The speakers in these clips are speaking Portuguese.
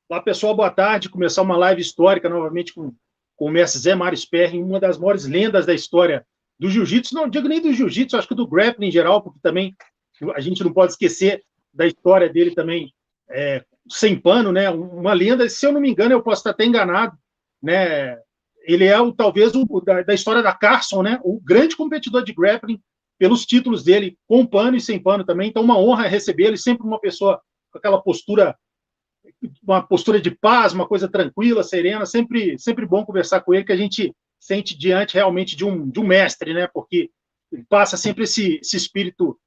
Olá, pessoal, boa tarde. Começar uma live histórica novamente com o mestre Zé Mário Sperring, uma das maiores lendas da história do jiu-jitsu. Não digo nem do jiu-jitsu, acho que do grappling em geral, porque também a gente não pode esquecer da história dele também, sem pano, né? Uma lenda, se eu não me engano, eu posso estar até enganado, né? Ele é talvez da história da Carson, né? O grande competidor de grappling pelos títulos dele, com pano e sem pano também. Então, uma honra recebê-lo, e sempre uma pessoa com aquela postura, uma postura de paz, uma coisa tranquila, serena, sempre bom conversar com ele, que a gente sente diante realmente de um mestre, né? Porque ele passa sempre esse espírito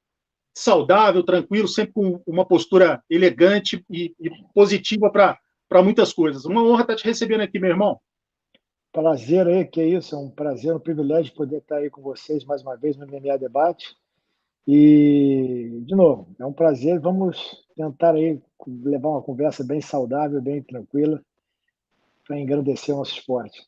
saudável, tranquilo, sempre com uma postura elegante e positiva para muitas coisas. Uma honra estar te recebendo aqui, meu irmão. Prazer aí, que é isso, é um prazer, um privilégio poder estar aí com vocês mais uma vez no MMA Debate. E, de novo, é um prazer. Vamos tentar aí levar uma conversa bem saudável, bem tranquila, para engrandecer o nosso esporte.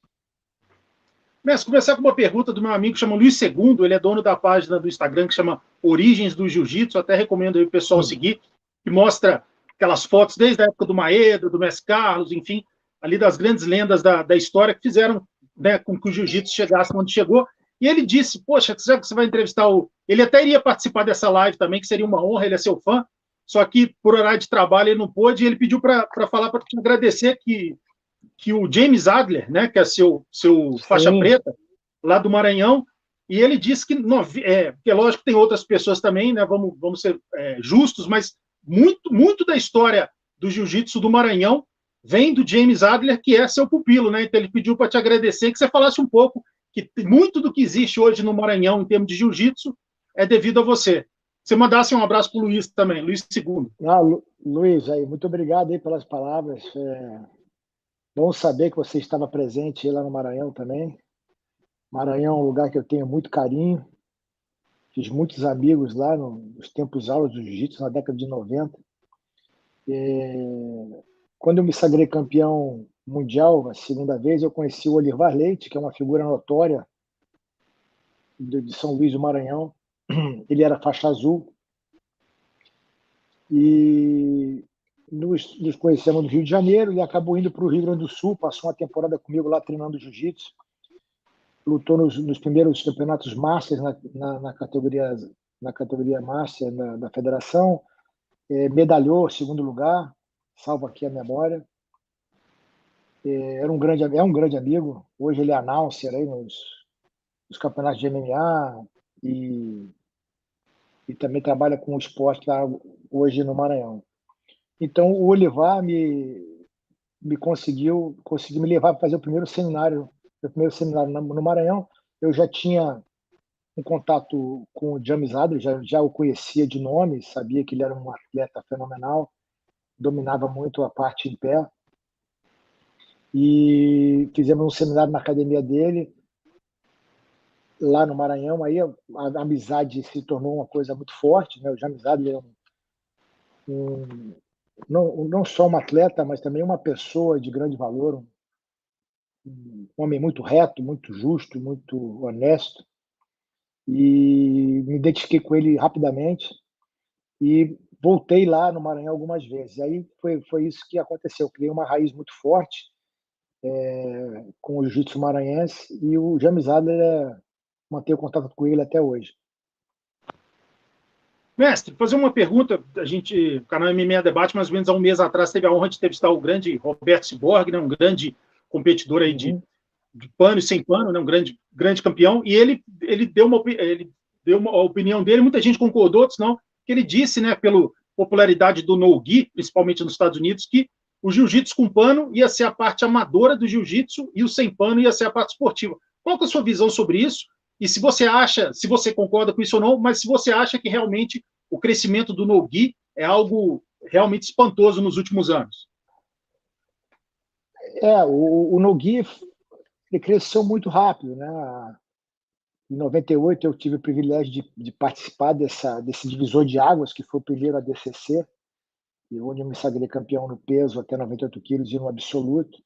Mestre, começar com uma pergunta do meu amigo que chama Luiz Segundo, ele é dono da página do Instagram que chama Origens do Jiu-Jitsu, até recomendo aí o pessoal seguir, que mostra aquelas fotos desde a época do Maeda, do Mestre Carlos, enfim, ali das grandes lendas da história que fizeram, né, com que o Jiu-Jitsu chegasse onde chegou. E ele disse, poxa, será que você vai entrevistar o... Ele até iria participar dessa live também, que seria uma honra, ele é seu fã, só que por horário de trabalho ele não pôde, e ele pediu para falar, para te agradecer que o James Adler, né, que é seu faixa Sim, preta, lá do Maranhão, e ele disse que, porque lógico que tem outras pessoas também, né, vamos ser justos, mas muito da história do jiu-jitsu do Maranhão vem do James Adler, que é seu pupilo, né? Então ele pediu para te agradecer, que você falasse um pouco, que muito do que existe hoje no Maranhão em termos de jiu-jitsu é devido a você. Você mandasse um abraço para o Luiz também, Luiz II. Luiz, aí, muito obrigado aí pelas palavras. Bom saber que você estava presente aí lá no Maranhão também. Maranhão é um lugar que eu tenho muito carinho. Fiz muitos amigos lá nos tempos aulas do jiu-jitsu na década de 90. Quando eu me sagrei campeão mundial a segunda vez, eu conheci o Olivar Leite, que é uma figura notória de São Luís do Maranhão. Ele era faixa azul e nos conhecemos no Rio de Janeiro. Ele acabou indo para o Rio Grande do Sul, passou uma temporada comigo lá treinando jiu-jitsu, lutou nos primeiros campeonatos Masters na categoria Master da federação, medalhou segundo lugar, salvo aqui a memória. É um grande amigo. Hoje ele é announcer aí nos campeonatos de MMA e, e também trabalha com o esporte lá hoje no Maranhão. Então o Olivar me conseguiu me levar para fazer o primeiro seminário no Maranhão. Eu já tinha um contato com o James Adler, já o conhecia de nome, sabia que ele era um atleta fenomenal, dominava muito a parte em pé. E fizemos um seminário na academia dele, lá no Maranhão. Aí a amizade se tornou uma coisa muito forte, né? O James Adler é não só um atleta, mas também uma pessoa de grande valor, um homem muito reto, muito justo, muito honesto. E me identifiquei com ele rapidamente e voltei lá no Maranhão algumas vezes. Aí foi isso que aconteceu. Eu criei uma raiz muito forte com o jiu-jitsu maranhense e o James Adler mantenho contato com ele até hoje. Mestre, fazer uma pergunta. O canal MMA Debate, mais ou menos há um mês atrás, teve a honra de entrevistar o grande Roberto Cyborg, né, um grande competidor aí de pano e sem pano, né, um grande campeão, e ele deu uma opinião dele, muita gente concordou, outros não, que ele disse, né, pela popularidade do no-gi, principalmente nos Estados Unidos, que o jiu-jitsu com pano ia ser a parte amadora do jiu-jitsu e o sem pano ia ser a parte esportiva. Qual que é a sua visão sobre isso? E se você concorda com isso ou não, mas se você acha que realmente o crescimento do no-gi é algo realmente espantoso nos últimos anos. O no-gi ele cresceu muito rápido, né? Em 98 eu tive o privilégio de participar desse divisor de águas, que foi o primeiro ADCC, e onde eu me sagrei campeão no peso até 98 quilos e no absoluto.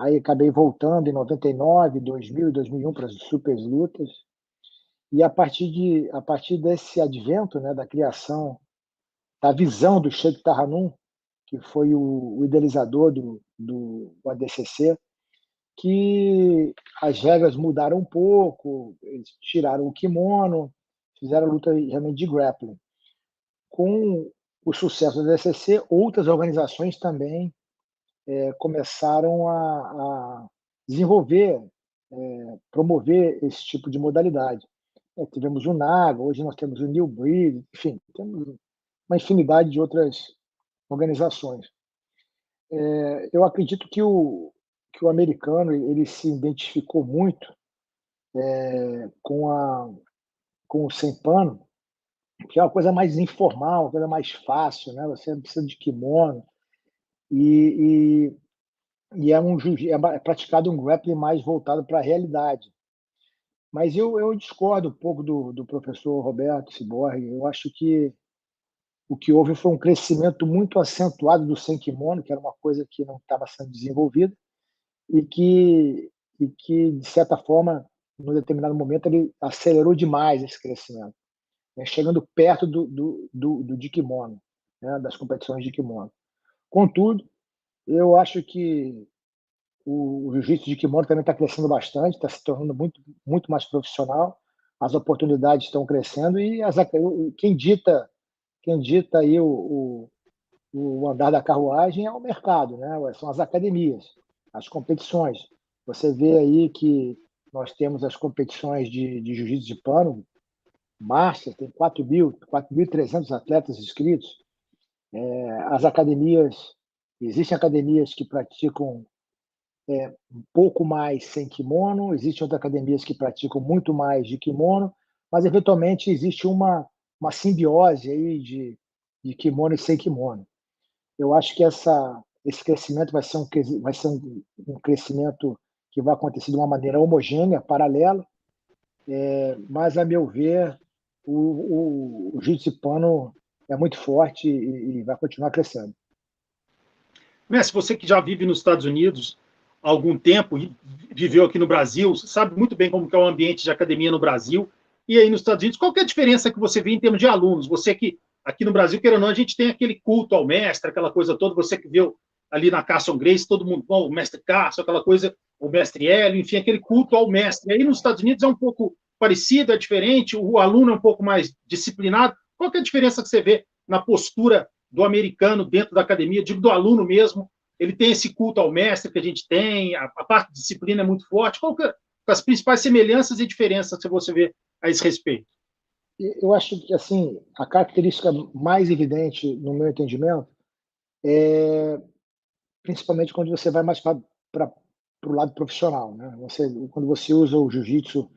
Aí acabei voltando em 99, 2000 e 2001 para as super lutas. E a partir desse advento, né, da criação, da visão do Sheikh Tahanun, que foi o idealizador do ADCC, que as regras mudaram um pouco, eles tiraram o kimono, fizeram a luta realmente de grappling. Com o sucesso do ADCC, outras organizações também começaram a desenvolver, promover esse tipo de modalidade. Tivemos o NAGA, hoje nós temos o New Breed, enfim, temos uma infinidade de outras organizações. Eu acredito que o americano ele se identificou muito com o sem pano, que é uma coisa mais informal, uma coisa mais fácil, né? Você não precisa de kimono e é praticado um grappling mais voltado para a realidade. Mas eu discordo um pouco do professor Roberto Ciborgue. Eu acho que o que houve foi um crescimento muito acentuado do sem kimono, que era uma coisa que não estava sendo desenvolvida, e que, de certa forma, num determinado momento, ele acelerou demais esse crescimento, né, chegando perto do de kimono, né, das competições de kimono. Contudo, eu acho que o jiu-jitsu de kimono também está crescendo bastante, está se tornando muito, muito mais profissional, as oportunidades estão crescendo e quem dita aí o andar da carruagem é o mercado, né? São as academias, as competições. Você vê aí que nós temos as competições de jiu-jitsu de pano, Master, tem 4.300 atletas inscritos. As academias, existem academias que praticam um pouco mais sem kimono, existem outras academias que praticam muito mais de kimono, mas eventualmente existe uma simbiose aí de kimono e sem kimono. Eu acho que esse crescimento vai ser um crescimento que vai acontecer de uma maneira homogênea, paralela, mas, a meu ver, o jiu-jitsu pano é muito forte e vai continuar crescendo. Mestre, você que já vive nos Estados Unidos há algum tempo e viveu aqui no Brasil, sabe muito bem como que é o ambiente de academia no Brasil e aí nos Estados Unidos. Qual que é a diferença que você vê em termos de alunos? Você que aqui no Brasil, querendo ou não, a gente tem aquele culto ao mestre, aquela coisa toda, você que viu ali na Carson Grace, todo mundo, bom, o mestre Carson, aquela coisa, o mestre Hélio, enfim, aquele culto ao mestre. E aí nos Estados Unidos é um pouco parecido, é diferente, o aluno é um pouco mais disciplinado. Qual que é a diferença que você vê na postura do americano dentro da academia, digo do aluno mesmo? Ele tem esse culto ao mestre que a gente tem, a parte de disciplina é muito forte. Qual que é as principais semelhanças e diferenças que você vê a esse respeito? Eu acho que assim a característica mais evidente, no meu entendimento, é principalmente quando você vai mais para o lado profissional, né? Quando você usa o jiu-jitsu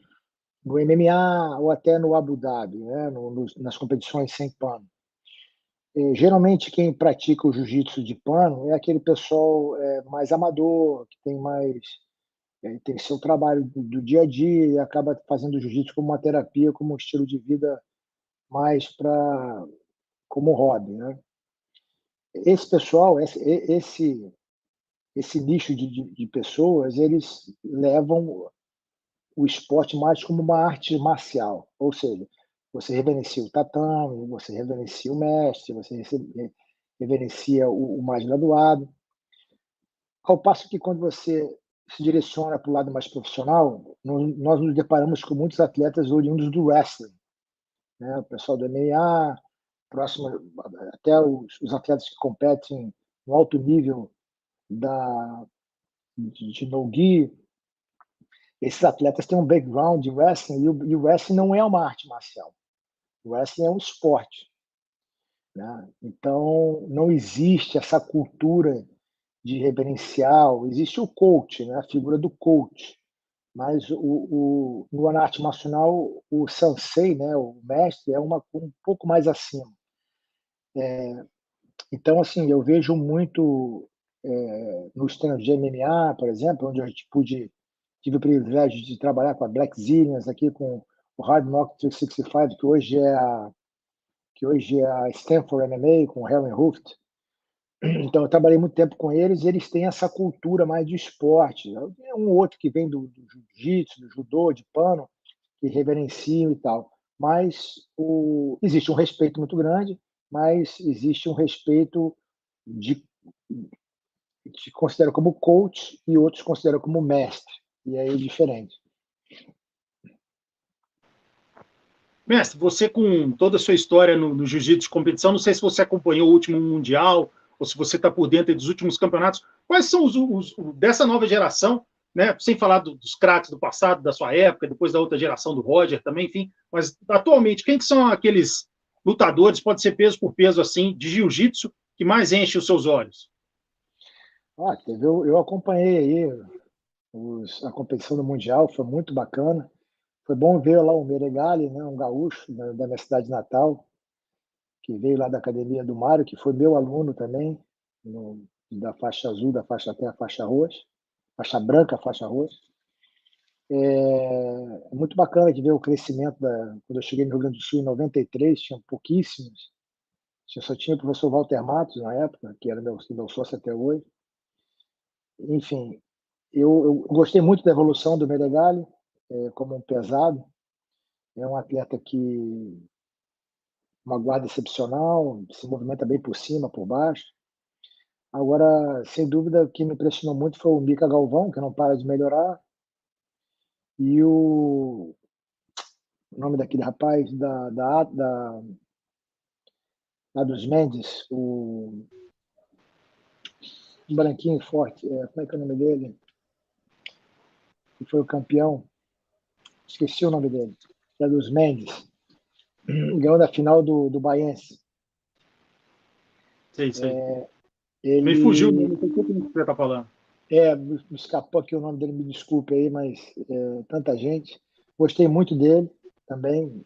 no MMA ou até no Abu Dhabi, né? Nas competições sem pano. Geralmente quem pratica o jiu-jitsu de pano é aquele pessoal mais amador, que tem seu trabalho do dia a dia e acaba fazendo o jiu-jitsu como uma terapia, como um estilo de vida mais como hobby, né? Esse pessoal, esse nicho de pessoas, eles levam o esporte mais como uma arte marcial, ou seja, você reverencia o tatame, você reverencia o mestre, você reverencia o mais graduado. Ao passo que quando você se direciona para o lado mais profissional, nós nos deparamos com muitos atletas oriundos do wrestling, né? O pessoal do MMA, próximo, até os atletas que competem no alto nível de no-gi. Esses atletas têm um background de wrestling e o wrestling não é uma arte marcial. O wrestling é um esporte, né? Então, não existe essa cultura de reverencial. Existe o coach, né? A figura do coach. Mas no arte marcial, o sensei, né? O mestre, um pouco mais acima. Então, assim, eu vejo muito nos treinos de MMA, por exemplo, onde tive o privilégio de trabalhar com a Black Zillions, aqui com o Hard Knock 365, que hoje é a Stanford MMA, com o Helen Hooft. Então, eu trabalhei muito tempo com eles e eles têm essa cultura mais de esporte. Um ou outro que vem do jiu-jitsu, do judô, de pano, que reverenciam e tal. Mas existe um respeito muito grande, mas existe um respeito te consideram como coach e outros consideram como mestre. E aí é diferente. Mestre, você com toda a sua história no jiu-jitsu de competição, não sei se você acompanhou o último Mundial ou se você está por dentro dos últimos campeonatos. Quais são os dessa nova geração, né? Sem falar dos craques do passado, da sua época, depois da outra geração do Roger também, enfim. Mas atualmente, quem que são aqueles lutadores, pode ser peso por peso assim, de jiu-jitsu, que mais enche os seus olhos? Eu acompanhei aí a competição do Mundial, foi muito bacana. Foi bom ver lá o Meregali, né, um gaúcho da minha cidade natal, que veio lá da academia do Mário, que foi meu aluno também, da faixa azul, da faixa até a faixa roxa, faixa branca, faixa roxa. É muito bacana de ver o crescimento quando eu cheguei no Rio Grande do Sul em 93, tinha pouquíssimos. Só tinha o professor Walter Matos na época, que era meu sócio até hoje. Enfim, eu gostei muito da evolução do Meregali, como um pesado. É um atleta que uma guarda excepcional, se movimenta bem por cima, por baixo. Agora, sem dúvida, o que me impressionou muito foi o Mica Galvão, que não para de melhorar, e o nome daquele rapaz lá dos Mendes, o branquinho forte, como é que é o nome dele? Que foi o campeão, esqueci o nome dele, é dos Mendes, ganhou da final do Baiense. Sei. Ele Me fugiu, não sei o que você está falando. Me escapou aqui o nome dele, me desculpe aí, mas tanta gente. Gostei muito dele também.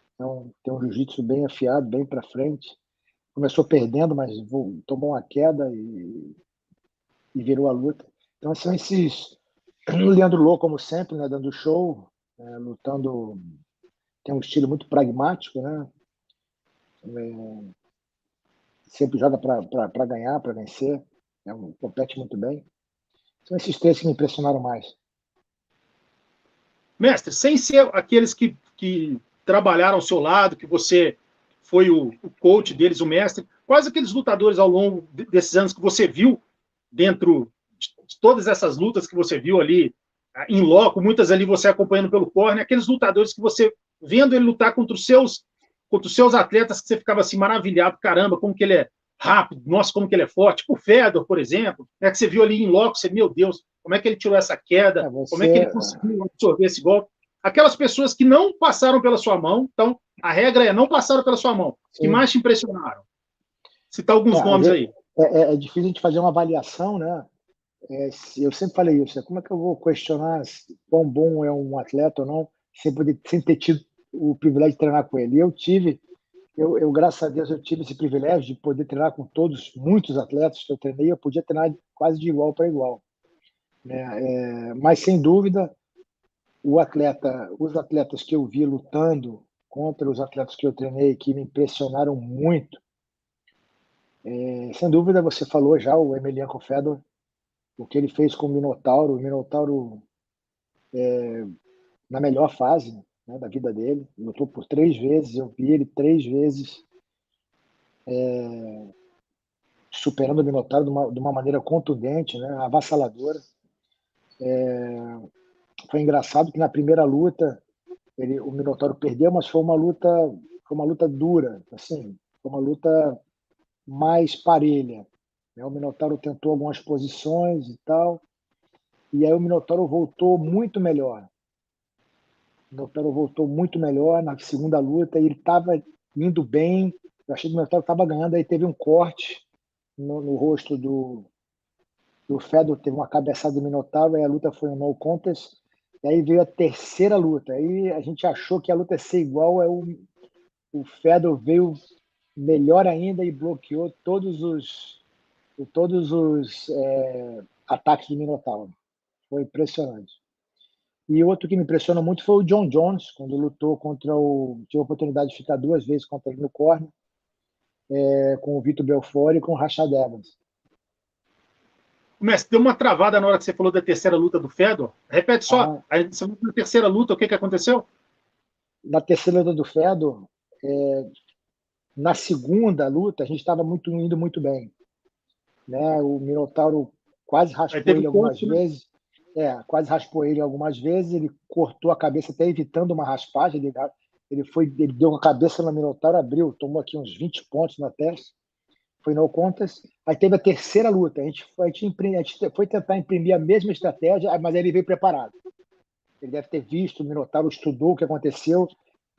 Tem um jiu-jitsu bem afiado, bem para frente. Começou perdendo, mas tomou uma queda e virou a luta. Então, são esses. O Leandro Lô, como sempre, né, dando show, lutando. Tem um estilo muito pragmático, né? Sempre joga para ganhar, para vencer. Compete muito bem. São esses três que me impressionaram mais. Mestre, sem ser aqueles que trabalharam ao seu lado, que você foi o coach deles, o mestre, quais aqueles lutadores ao longo desses anos que você viu dentro de todas essas lutas que você viu ali em loco, muitas ali você acompanhando pelo corner, aqueles lutadores que você, vendo ele lutar contra os seus atletas, que você ficava assim maravilhado, caramba, como que ele é rápido, nossa, como que ele é forte, tipo o Fedor, por exemplo, né, que você viu ali em loco, você, meu Deus, como é que ele tirou essa queda, como é que ele conseguiu absorver esse golpe. Aquelas pessoas que não passaram pela sua mão, então a regra é não passaram pela sua mão, os que mais te impressionaram. Citar alguns nomes aí. É difícil a gente fazer uma avaliação, né? Eu sempre falei isso, como é que eu vou questionar quão bom é um atleta ou não, sem ter tido o privilégio de treinar com ele. Eu, graças a Deus, eu tive esse privilégio de poder treinar com muitos atletas que eu treinei, eu podia treinar quase de igual para igual. Né? Mas, sem dúvida, os atletas que eu vi lutando contra os atletas que eu treinei, que me impressionaram muito, sem dúvida, você falou já, o Emelianko Fedor, o que ele fez com o Minotauro na melhor fase, né, da vida dele, lutou por 3 vezes, eu vi ele 3 vezes superando o Minotauro de uma maneira contundente, né, avassaladora. Foi engraçado que na primeira luta o Minotauro perdeu, mas foi uma luta dura, assim, foi uma luta mais parelha. Né? O Minotauro tentou algumas posições e tal, e aí o Minotauro voltou muito melhor. O Minotauro voltou muito melhor na segunda luta, e ele estava indo bem. Eu achei que o Minotauro estava ganhando, aí teve um corte no rosto do Fedor, teve uma cabeçada do Minotauro, aí a luta foi um no contest, e aí veio a terceira luta. Aí a gente achou que a luta ia ser igual, aí o Fedor veio melhor ainda e bloqueou todos os ataques do Minotauro. Foi impressionante. E outro que me impressionou muito foi o John Jones, quando lutou tive a oportunidade de ficar 2 vezes contra ele no corner, com o Vitor Belfort e com o Rashad Evans. Mestre, deu uma travada na hora que você falou da terceira luta do Fedor. Repete só, na terceira luta, o que aconteceu? Na terceira luta do Fedor, na segunda luta, a gente estava indo muito bem. né? O Minotauro quase Aí raspou teve ele o algumas corte, né? vezes. Quase raspou ele algumas vezes. Ele cortou a cabeça até evitando uma raspagem. Ele deu uma cabeça no Minotauro, abriu, tomou aqui uns 20 pontos na testa. Foi no contest. Aí teve a terceira luta. A gente foi tentar imprimir a mesma estratégia, mas ele veio preparado. Ele deve ter visto, o Minotauro estudou o que aconteceu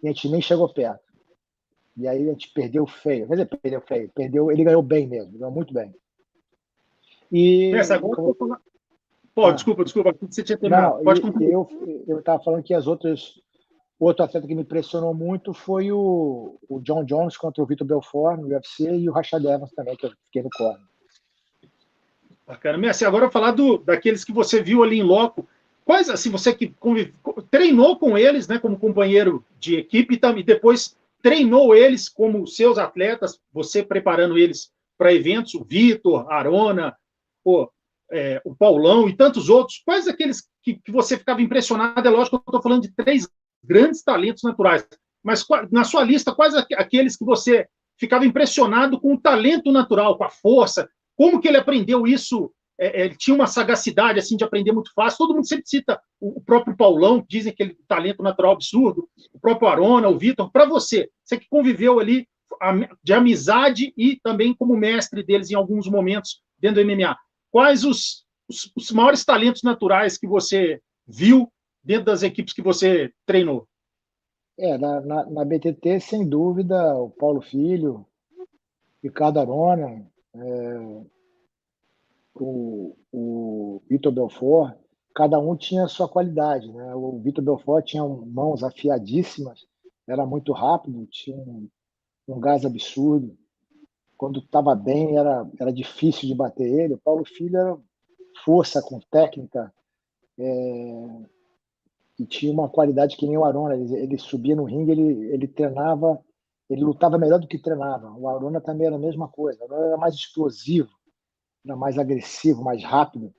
e a gente nem chegou perto. E aí a gente perdeu feio. Quer dizer, perdeu feio. Perdeu, ele ganhou bem mesmo, ganhou muito bem. Mestre, E. agora eu vou falar. Pô, Ah, desculpa, você tinha não, terminado. não. Pode concluir. Eu estava falando que outro atleta que me impressionou muito foi o John Jones contra o Vitor Belfort no UFC e o Rashad Evans também, que eu fiquei no corner. Bacana. Messi, agora eu vou falar daqueles que você viu ali em loco. Quais, assim, você que treinou com eles, né, como companheiro de equipe e depois treinou eles como seus atletas, você preparando eles para eventos, o Vitor, Arona, o Paulão e tantos outros. Quais aqueles que você ficava impressionado? É lógico que eu estou falando de 3 grandes talentos naturais, mas na sua lista, quais aqueles que você ficava impressionado com o talento natural, com a força, como que ele aprendeu isso? Ele tinha uma sagacidade assim de aprender muito fácil. Todo mundo sempre cita o próprio Paulão, que dizem que ele tem talento natural absurdo, o próprio Arona, o Vitor. Para você que conviveu ali de amizade e também como mestre deles em alguns momentos dentro do MMA, quais os maiores talentos naturais que você viu dentro das equipes que você treinou? Na BTT, sem dúvida, o Paulo Filho, Ricardo Arona, o Vitor Belfort, cada um tinha a sua qualidade, né? O Vitor Belfort tinha mãos afiadíssimas, era muito rápido, tinha um gás absurdo. Quando estava bem, era difícil de bater ele. O Paulo Filho era força com técnica, e tinha uma qualidade que nem o Arona. Ele subia no ringue, ele treinava, ele lutava melhor do que treinava. O Arona também era a mesma coisa. O Arona era mais explosivo, era mais agressivo, mais rápido.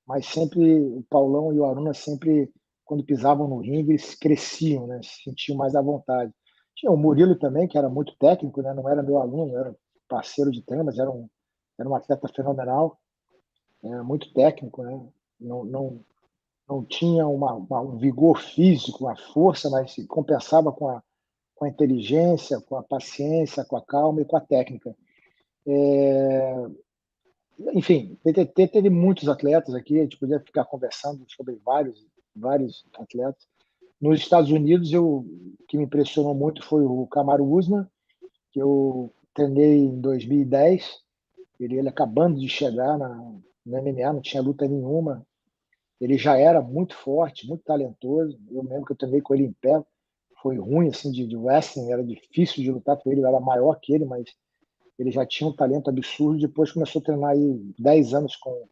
Mas sempre o Paulão e o Aruna sempre, quando pisavam no ringue, eles cresciam, né? Se sentiam mais à vontade. Tinha o Murilo também, que era muito técnico, né? Não era meu aluno, era parceiro de treino, mas era um atleta fenomenal, muito técnico, né? Não tinha um vigor físico, uma força, mas se compensava com a inteligência, com a paciência, com a calma e com a técnica. Enfim, PTT teve muitos atletas aqui, a gente podia ficar conversando sobre vários atletas. Nos Estados Unidos, o que me impressionou muito foi o Kamaru Usman, que eu treinei em 2010, ele acabando de chegar no MMA, não tinha luta nenhuma, ele já era muito forte, muito talentoso, eu lembro que eu treinei com ele em pé, foi ruim assim de wrestling, era difícil de lutar com ele, eu era maior que ele, mas ele já tinha um talento absurdo. Depois começou a treinar aí 10 anos com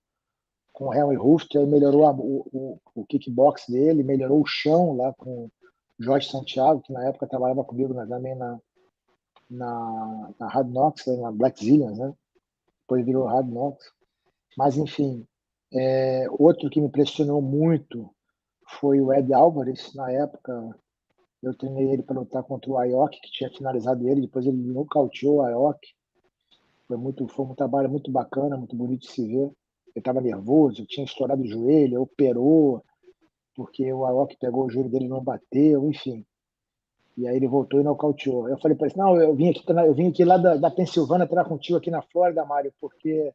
o Henry Hooft, aí melhorou o kickbox dele, melhorou o chão lá com o Jorge Santiago, que na época trabalhava comigo também na Hard Knocks, na Black Zillions, né? Depois virou Hard Knocks. Mas, enfim, outro que me impressionou muito foi o Ed Alvarez. Na época, eu treinei ele para lutar contra o Aoki, que tinha finalizado ele, depois ele nocauteou o Aoki. Foi um trabalho muito bacana, muito bonito de se ver. Ele estava nervoso, tinha estourado o joelho, operou, porque o Aoki pegou o joelho dele e não bateu, enfim. E aí ele voltou e nocauteou. Eu falei para ele, não, eu vim aqui lá da Pensilvânia treinar contigo aqui na Flórida, Mário, porque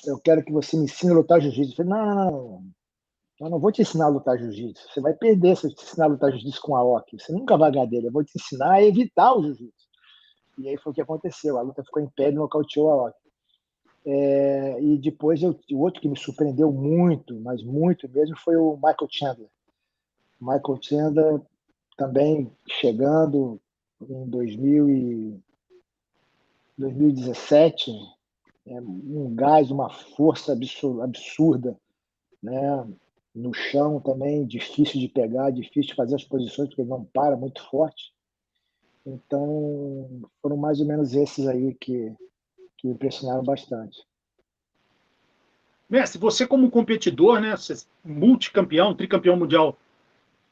eu quero que você me ensine a lutar jiu-jitsu. Eu falei, não, eu não vou te ensinar a lutar jiu-jitsu. Você vai perder se eu te ensinar a lutar jiu-jitsu com o Aoki. Você nunca vai ganhar dele. Eu vou te ensinar a evitar o jiu-jitsu. E aí foi o que aconteceu. A luta ficou em pé e nocauteou a Aoki. E depois o outro que me surpreendeu muito, mas muito mesmo, foi o Michael Chandler. Michael Chandler também chegando em 2017, um gás, uma força absurda, né? No chão também, difícil de pegar, difícil de fazer as posições, porque ele não para, muito forte. Então, foram mais ou menos esses aí que me impressionaram bastante. Mestre, você como competidor, né, multicampeão, tricampeão mundial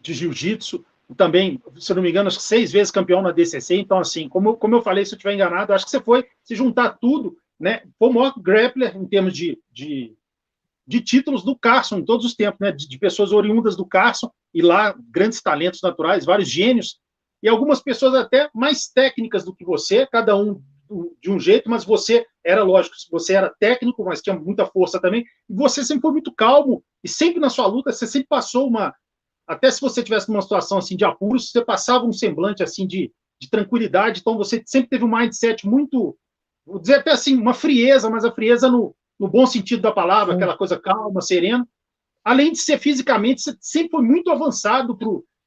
de jiu-jitsu, também, se eu não me engano, acho que 6 vezes campeão na DCC, então assim, como eu falei, se eu estiver enganado, acho que você foi se juntar tudo, né? Foi o maior grappler em termos de títulos do Carson em todos os tempos, né? De pessoas oriundas do Carson, e lá grandes talentos naturais, vários gênios, e algumas pessoas até mais técnicas do que você, cada um de um jeito, mas você era, lógico, você era técnico, mas tinha muita força também, e você sempre foi muito calmo, e sempre na sua luta, você sempre passou até se você tivesse numa situação assim de apuros, você passava um semblante assim de tranquilidade, então você sempre teve um mindset muito, vou dizer até assim, uma frieza, mas a frieza no bom sentido da palavra, Sim. aquela coisa calma, serena. Além de ser fisicamente, você sempre foi muito avançado.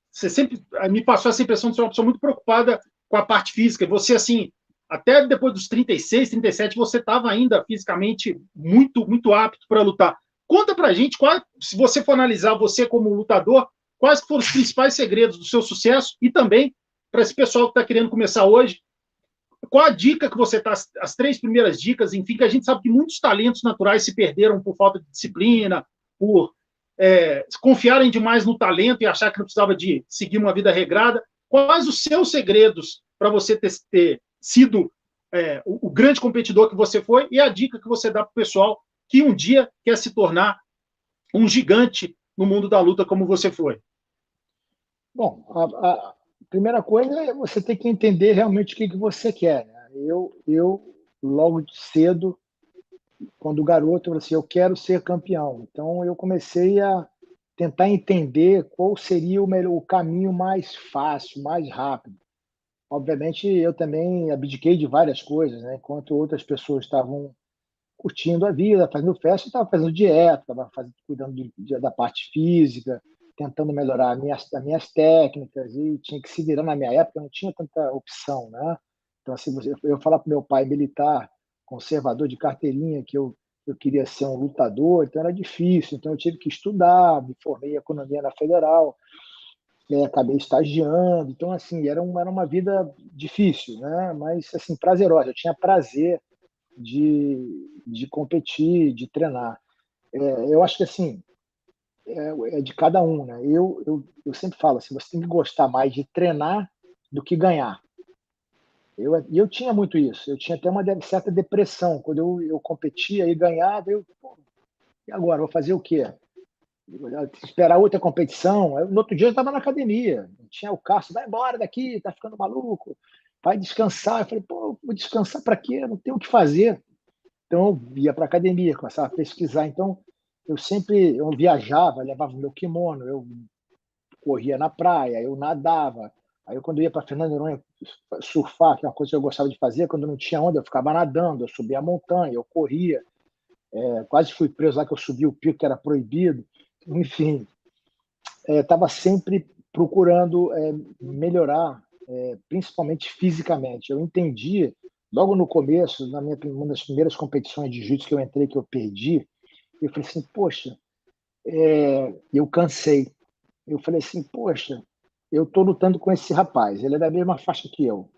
Você sempre me passou essa impressão de ser uma pessoa muito preocupada com a parte física. Você, assim, até depois dos 36, 37, você estava ainda fisicamente muito, muito apto para lutar. Conta pra gente, se você for analisar você como lutador, quais foram os principais segredos do seu sucesso e também para esse pessoal que está querendo começar hoje, qual a dica que você está, as 3 primeiras dicas, enfim, que a gente sabe que muitos talentos naturais se perderam por falta de disciplina, por confiarem demais no talento e achar que não precisava de seguir uma vida regrada. Quais os seus segredos para você ter sido o grande competidor que você foi e a dica que você dá para o pessoal que um dia quer se tornar um gigante no mundo da luta como você foi? Bom, a primeira coisa é você ter que entender realmente o que você quer, né? Logo de cedo, quando garoto, eu falei assim, eu quero ser campeão. Então, eu comecei a tentar entender qual seria o caminho mais fácil, mais rápido. Obviamente, eu também abdiquei de várias coisas, né? Enquanto outras pessoas estavam curtindo a vida, fazendo festa, eu estava fazendo dieta, estava cuidando da parte física, tentando melhorar as minhas técnicas, e tinha que se virar. Na minha época, não tinha tanta opção, né? Então, assim, eu falar para meu pai militar, conservador de carteirinha, que eu queria ser um lutador, então era difícil. Então, eu tive que estudar, me formei em economia na Federal, acabei estagiando. Então, assim, era uma vida difícil, né? Mas, assim, prazerosa. Eu tinha prazer de competir, de treinar. Eu acho que assim é de cada um, né? Eu sempre falo assim, você tem que gostar mais de treinar do que ganhar. Eu tinha muito isso. Eu tinha até uma certa depressão quando eu competia e ganhava. Pô, e agora vou fazer o quê? Esperar outra competição. No outro dia eu estava na academia, tinha o Cássio, vai embora daqui, tá ficando maluco, vai descansar. Eu falei, pô, vou descansar para quê? Eu não tenho o que fazer. Então, eu ia para a academia, começava a pesquisar. Então, eu viajava, levava meu kimono, eu corria na praia, eu nadava. Aí, quando eu ia para Fernando de Noronha surfar, que é uma coisa que eu gostava de fazer, quando não tinha onda, eu ficava nadando, eu subia a montanha, eu corria. Quase fui preso lá, que eu subi o pico, que era proibido. Enfim, estava sempre procurando melhorar, principalmente fisicamente. Eu entendi, logo no começo, uma das primeiras competições de jiu-jitsu que eu entrei, que eu perdi, eu falei assim, poxa, eu cansei. Eu falei assim, poxa, eu estou lutando com esse rapaz, ele é da mesma faixa que eu.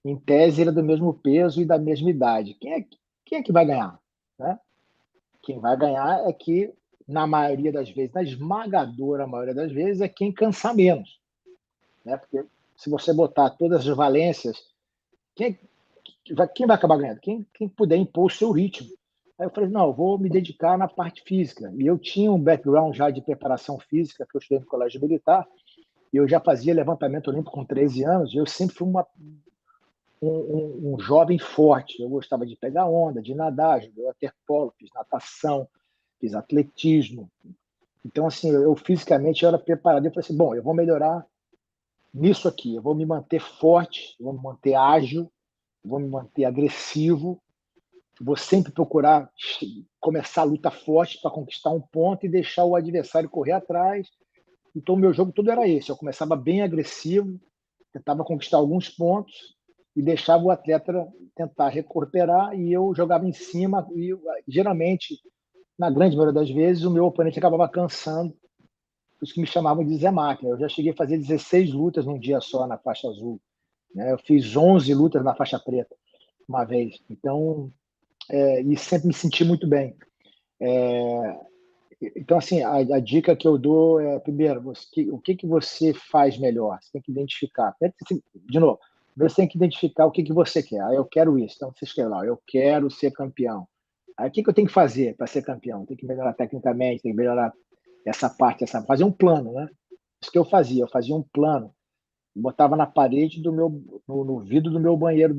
Em tese, ele é do mesmo peso e da mesma idade. Quem é que vai ganhar? Né? Quem vai ganhar é que, na maioria das vezes, na esmagadora maioria das vezes, é quem cansar menos. Né? Porque se você botar todas as valências, quem, quem vai acabar ganhando? Quem puder impor o seu ritmo. Aí eu falei, não, eu vou me dedicar na parte física. E eu tinha um background já de preparação física, que eu estudei no colégio militar, e eu já fazia levantamento olímpico com 13 anos, e eu sempre fui um jovem forte. Eu gostava de pegar onda, de nadar, joguei waterpolo, fiz natação, fiz atletismo. Então, assim, eu fisicamente eu era preparado. Eu falei assim, bom, eu vou melhorar nisso aqui, eu vou me manter forte, eu vou me manter ágil, eu vou me manter agressivo, vou sempre procurar começar a luta forte para conquistar um ponto e deixar o adversário correr atrás. Então, o meu jogo todo era esse. Eu começava bem agressivo, tentava conquistar alguns pontos e deixava o atleta tentar recuperar e eu jogava em cima e geralmente, na grande maioria das vezes, o meu oponente acabava cansando, por isso que me chamavam de Zé Máquina. Eu já cheguei a fazer 16 lutas num dia só na faixa azul, né? Eu fiz 11 lutas na faixa preta uma vez. Então, e sempre me senti muito bem. Então, assim, a dica que eu dou é, primeiro, o que você faz melhor? Você tem que identificar. De novo, Você tem que identificar o que você quer. Ah, eu quero isso. Então, você escreve lá, eu quero ser campeão. Aí, o que eu tenho que fazer para ser campeão? Tem que melhorar tecnicamente, tem que melhorar essa parte, fazer um plano, né? Isso que eu fazia um plano. Botava na parede no vidro do meu banheiro.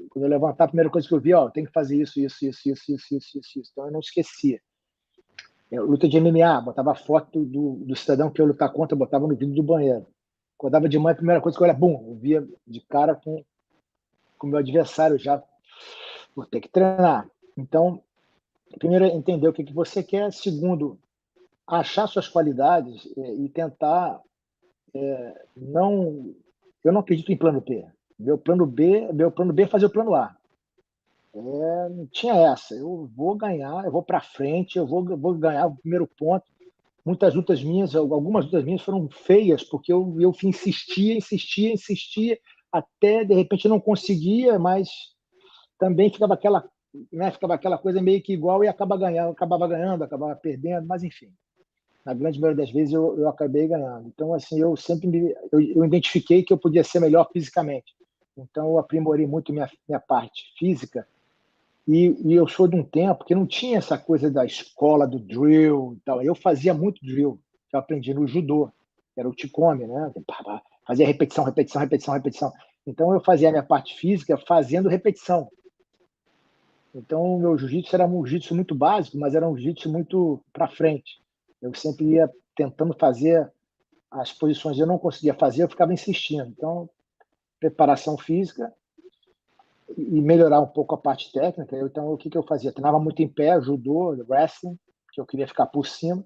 Quando eu levantar, a primeira coisa que eu vi, ó, tem que fazer isso, isso, isso, isso, isso, isso, isso, isso. Então, eu não esquecia. Luta de MMA, botava a foto do cidadão que eu ia lutar contra, eu botava no vidro do banheiro. Acordava de manhã, a primeira coisa que eu olhava, bum, eu via de cara com o meu adversário já, vou ter que treinar. Então, primeiro, entender o que você quer. Segundo, achar suas qualidades e tentar não... Eu não acredito em plano B. Meu plano B é fazer o plano A. Não tinha essa. Eu vou ganhar, eu vou para frente, eu vou ganhar o primeiro ponto. Algumas lutas minhas foram feias, porque eu insistia, até de repente não conseguia, mas também ficava aquela coisa meio que igual e acabava ganhando, acabava perdendo, mas enfim, na grande maioria das vezes eu acabei ganhando. Então, assim, eu sempre eu identifiquei que eu podia ser melhor fisicamente. Então, eu aprimorei muito minha parte física. E eu sou de um tempo que não tinha essa coisa da escola do drill e tal. Eu fazia muito drill, que eu aprendi no judô, que era o Chikome, né? Fazia repetição, repetição, repetição, repetição. Então, eu fazia a minha parte física fazendo repetição. Então, o meu jiu-jitsu era um jiu-jitsu muito básico, mas era um jiu-jitsu muito para frente. Eu sempre ia tentando fazer as posições, eu não conseguia fazer, eu ficava insistindo. Então, preparação física e melhorar um pouco a parte técnica. Então, o que eu fazia? Treinava muito em pé, judô, wrestling, que eu queria ficar por cima.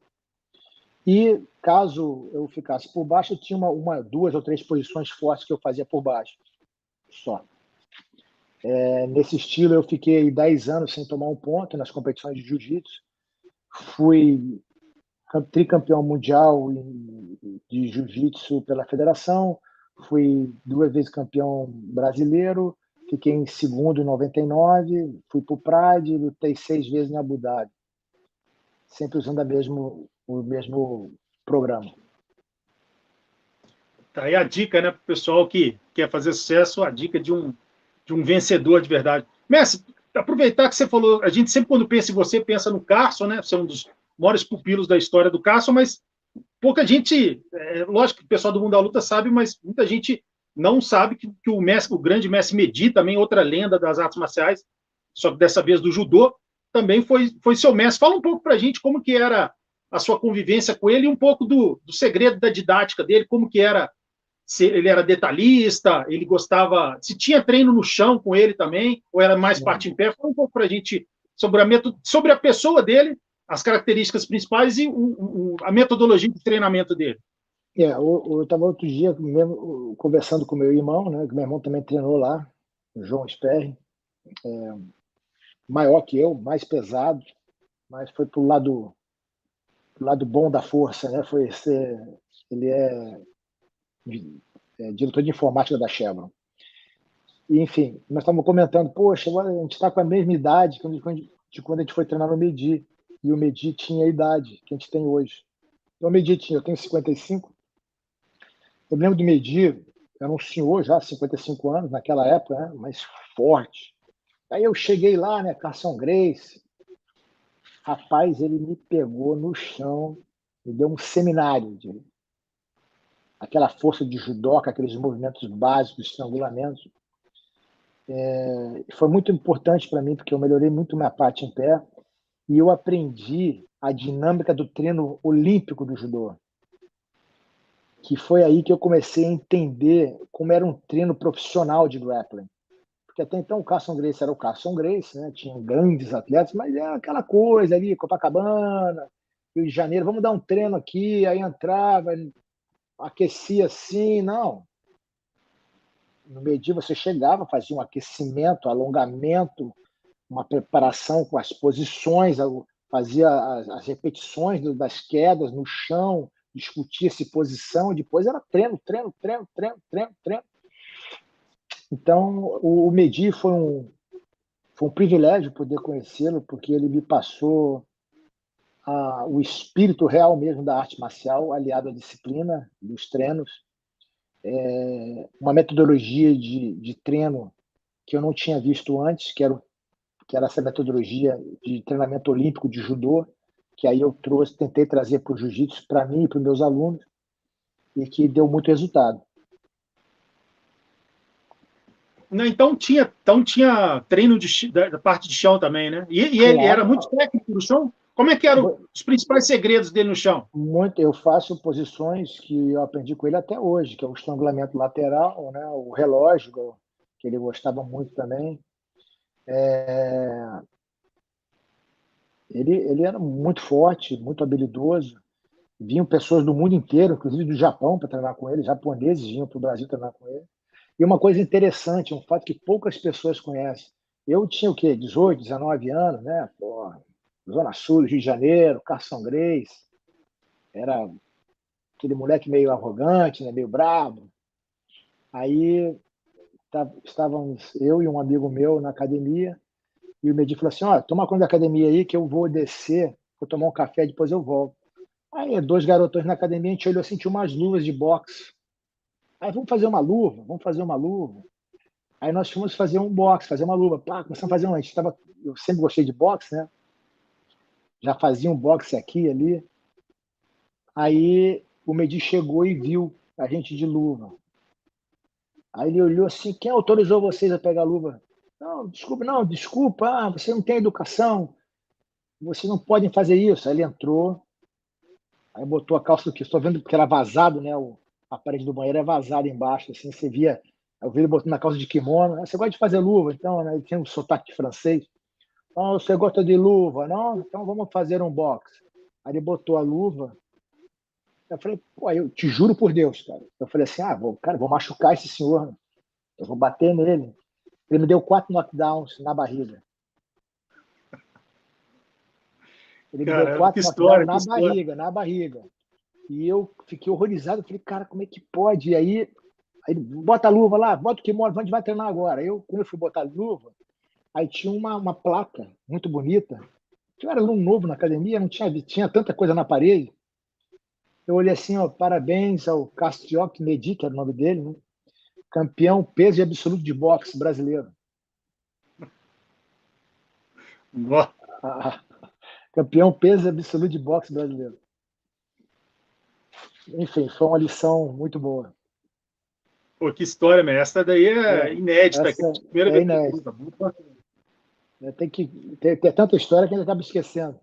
E caso eu ficasse por baixo, eu tinha duas ou três posições fortes que eu fazia por baixo. Só. Nesse estilo, eu fiquei 10 anos sem tomar um ponto nas competições de jiu-jitsu. Fui tricampeão mundial de jiu-jitsu pela federação. Fui 2 vezes campeão brasileiro. Fiquei em segundo em 99. Fui para o Pride, lutei 6 vezes em Abu Dhabi. Sempre usando o mesmo programa. Tá aí a dica, né, para o pessoal que quer fazer sucesso, a dica de um vencedor de verdade. Messi, aproveitar que você falou, a gente sempre quando pensa em você, pensa no Carson, né? Você é um dos maiores pupilos da história do Carson, mas pouca gente, lógico que o pessoal do mundo da luta sabe, mas muita gente não sabe que o Messi, o grande Messi Medi, também outra lenda das artes marciais, só que dessa vez do judô, também foi seu mestre. Fala um pouco pra gente como que era a sua convivência com ele e um pouco do segredo da didática dele, como que era, se ele era detalhista, ele gostava, se tinha treino no chão com ele também, ou era mais parte em pé. Fala um pouco pra gente sobre a pessoa dele, as características principais e a metodologia de treinamento dele. Eu estava outro dia mesmo conversando com meu irmão, né? Que meu irmão também treinou lá, o João Sperry, maior que eu, mais pesado, mas foi pro lado bom da força, né? Ele é diretor de informática da Chevron. E, enfim, nós estávamos comentando, poxa, agora a gente está com a mesma idade de quando a gente foi treinar no Medi, e o Medi tinha a idade que a gente tem hoje. Então, o Medi eu tenho 55. Eu lembro do Medi, era um senhor já, 55 anos, naquela época, né? Mas forte. Aí eu cheguei lá, né, Carson Gracie. Rapaz, ele me pegou no chão, me deu um seminário de aquela força de judoca, aqueles movimentos básicos, estrangulamentos. Foi muito importante para mim, porque eu melhorei muito minha parte em pé e eu aprendi a dinâmica do treino olímpico do judô, que foi aí que eu comecei a entender como era um treino profissional de grappling. Porque até então o Carson Gracie era o Carson Gracie, né? Tinha grandes atletas, mas era aquela coisa ali, Copacabana, Rio de Janeiro, vamos dar um treino aqui, aí entrava, aquecia assim, não. No Medi você chegava, fazia um aquecimento, alongamento, uma preparação com as posições, fazia as repetições das quedas no chão, discutia-se posição, depois era treino, treino, treino, treino, treino, treino. Então, o Medi foi um privilégio poder conhecê-lo, porque ele me passou o espírito real mesmo da arte marcial, aliado à disciplina dos treinos. uma metodologia de treino que eu não tinha visto antes, que era essa metodologia de treinamento olímpico de judô, que aí eu tentei trazer para o jiu-jitsu para mim e para os meus alunos, e que deu muito resultado. Não, então tinha treino da parte de chão também, né? E ele era muito Claro, técnico no chão? Como é que eram os principais segredos dele no chão? muito. Eu faço posições que eu aprendi com ele até hoje, que é o estrangulamento lateral, né? O relógio, que ele gostava muito também. Ele era muito forte, muito habilidoso. Vinham pessoas do mundo inteiro, inclusive do Japão, para treinar com ele. Japoneses vinham para o Brasil treinar com ele. E uma coisa interessante, um fato que poucas pessoas conhecem. Eu tinha o quê? 18, 19 anos, né? Pô, Zona Sul, Rio de Janeiro, Carson Grace. Era aquele moleque meio arrogante, né? Meio brabo. Aí estávamos eu e um amigo meu na academia, e o Medi falou assim: ó, toma conta da academia aí que eu vou descer, vou tomar um café, depois eu volto. Aí, dois garotões na academia, a gente olhou assim, tinha umas luvas de boxe. Aí, vamos fazer uma luva, vamos fazer uma luva. Aí nós fomos fazer um boxe, fazer uma luva. Pá, começamos a fazer uma. Eu sempre gostei de boxe, né? Já fazia um boxe aqui e ali. Aí o Medi chegou e viu a gente de luva. Aí ele olhou assim: quem autorizou vocês a pegar a luva? Não, desculpa, você não tem educação, vocês não podem fazer isso. Aí ele entrou, aí botou a calça do que estou vendo porque era vazado, né? A parede do banheiro é vazada embaixo, assim, você via. Eu vi ele botando na calça de kimono. Você gosta de fazer luva, então, né? Ele tinha um sotaque de francês. Não, você gosta de luva, não? Então vamos fazer um boxe. Aí ele botou a luva. Eu falei, pô, eu te juro por Deus, cara. Eu falei assim, vou machucar esse senhor, né? Eu vou bater nele. Ele me deu 4 knockdowns na barriga. Ele me deu Caramba, 4 knockdowns que história. na barriga. E eu fiquei horrorizado. Falei, cara, como é que pode? E aí bota a luva lá, bota o kimono, a gente vai treinar agora. Quando eu fui botar a luva, aí tinha uma placa muito bonita. Eu era aluno novo na academia, não tinha tanta coisa na parede. Eu olhei assim, ó, parabéns ao Castiok Medi, que era o nome dele, né? Campeão peso e absoluto de boxe brasileiro. Ah, campeão peso e absoluto de boxe brasileiro. Enfim, foi uma lição muito boa. Pô, que história, mestre. Essa daí é inédita. Que Essa é a primeira é vez que eu inédita. escuto. Tem que ter tanta história que a gente acaba esquecendo.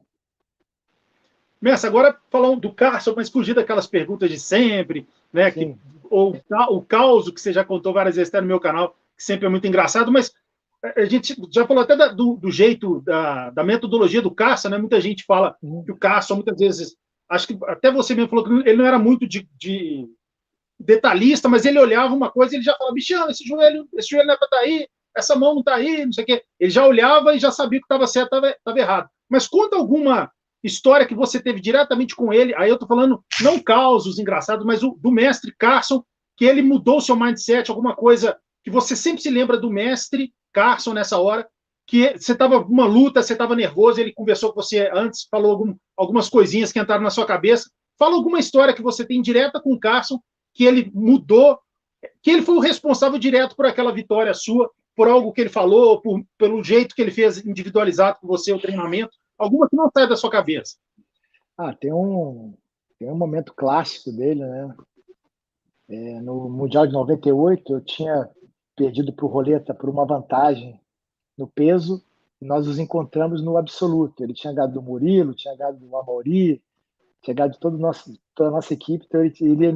Mestre, agora falando do Carson, mas fugir daquelas perguntas de sempre, né? Ou o caos que você já contou várias vezes até no meu canal, que sempre é muito engraçado, mas a gente já falou até do jeito, da metodologia do Carson, né? Muita gente fala que o Carson, muitas vezes, acho que até você mesmo falou que ele não era muito de detalhista, mas ele olhava uma coisa e ele já falava, bichão, esse joelho não é para estar aí, essa mão não está aí, não sei o quê. Ele já olhava e já sabia que estava certo, estava errado. Mas conta alguma história que você teve diretamente com ele, aí eu estou falando não causos engraçados, mas do mestre Carson, que ele mudou o seu mindset, alguma coisa que você sempre se lembra do mestre Carson nessa hora, que você estava numa luta, você estava nervoso, ele conversou com você antes, falou algumas coisinhas que entraram na sua cabeça. Fala alguma história que você tem direta com o Carson, que ele mudou, que ele foi o responsável direto por aquela vitória sua, por algo que ele falou, pelo jeito que ele fez individualizado com você o treinamento, alguma que não sai da sua cabeça. Tem um momento clássico dele, né? No Mundial de 98, eu tinha perdido para o Roleta por uma vantagem no peso, e nós nos encontramos no absoluto. Ele tinha ganhado do Murilo, tinha ganhado do Amaury, tinha ganhado de toda a nossa equipe, então ele iria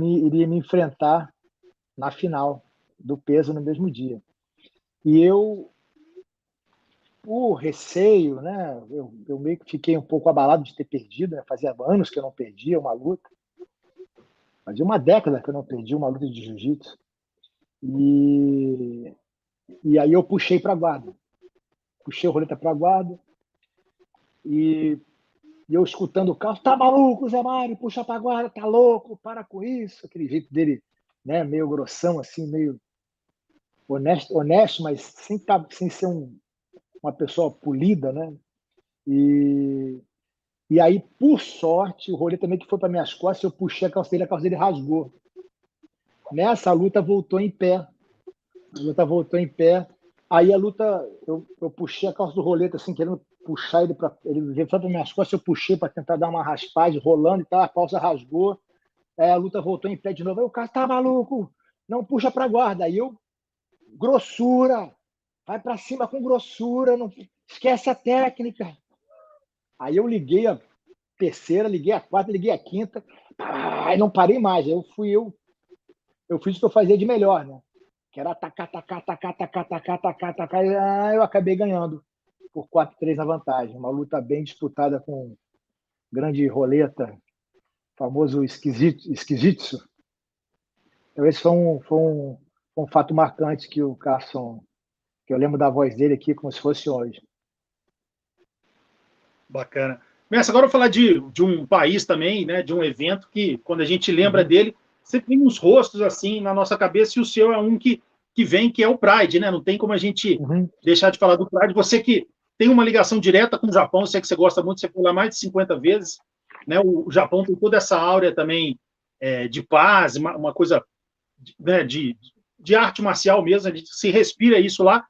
me enfrentar na final do peso no mesmo dia. E eu, por receio, né, eu meio que fiquei um pouco abalado de ter perdido, né? Fazia anos que eu não perdia uma luta, fazia uma década que eu não perdi uma luta de jiu-jitsu. E aí eu puxei para a guarda, puxei o roleta para a guarda e eu escutando o carro, tá maluco, Zé Mário, puxa para a guarda, tá louco, para com isso, aquele jeito dele, né, meio grossão assim, meio honesto, mas sem ser uma pessoa polida, né? E aí, por sorte, o rolê também que foi para minhas costas, eu puxei a calça dele rasgou. Nessa, a luta voltou em pé. A luta voltou em pé. Aí a luta, eu puxei a calça do roleta, assim, querendo puxar ele para. Ele veio para minhas costas, eu puxei para tentar dar uma raspagem, rolando e tal, a calça rasgou. Aí a luta voltou em pé de novo. Aí o cara, tá maluco? Não puxa para guarda. Aí eu, grossura, vai para cima com grossura, não esquece a técnica. Aí eu liguei a terceira, liguei a quarta, liguei a quinta, aí não parei mais. Eu fiz o que eu fazia de melhor, né? Que era atacar, atacar, atacar, atacar, atacar, atacar, atacar. E eu acabei ganhando por 4-3 na vantagem. Uma luta bem disputada com grande roleta, famoso esquisito. Então, esse foi um fato marcante que o Carson, que eu lembro da voz dele aqui como se fosse hoje. Bacana. Mestre, agora eu vou falar de um país também, né, de um evento que, quando a gente lembra dele, sempre tem uns rostos assim na nossa cabeça, e o seu é um que vem, que é o Pride, né? Não tem como a gente deixar de falar do Pride. Você que tem uma ligação direta com o Japão, eu sei que você gosta muito, você foi lá mais de 50 vezes, né? O Japão tem toda essa áurea também de paz, uma coisa, né, de arte marcial mesmo, a gente se respira isso lá.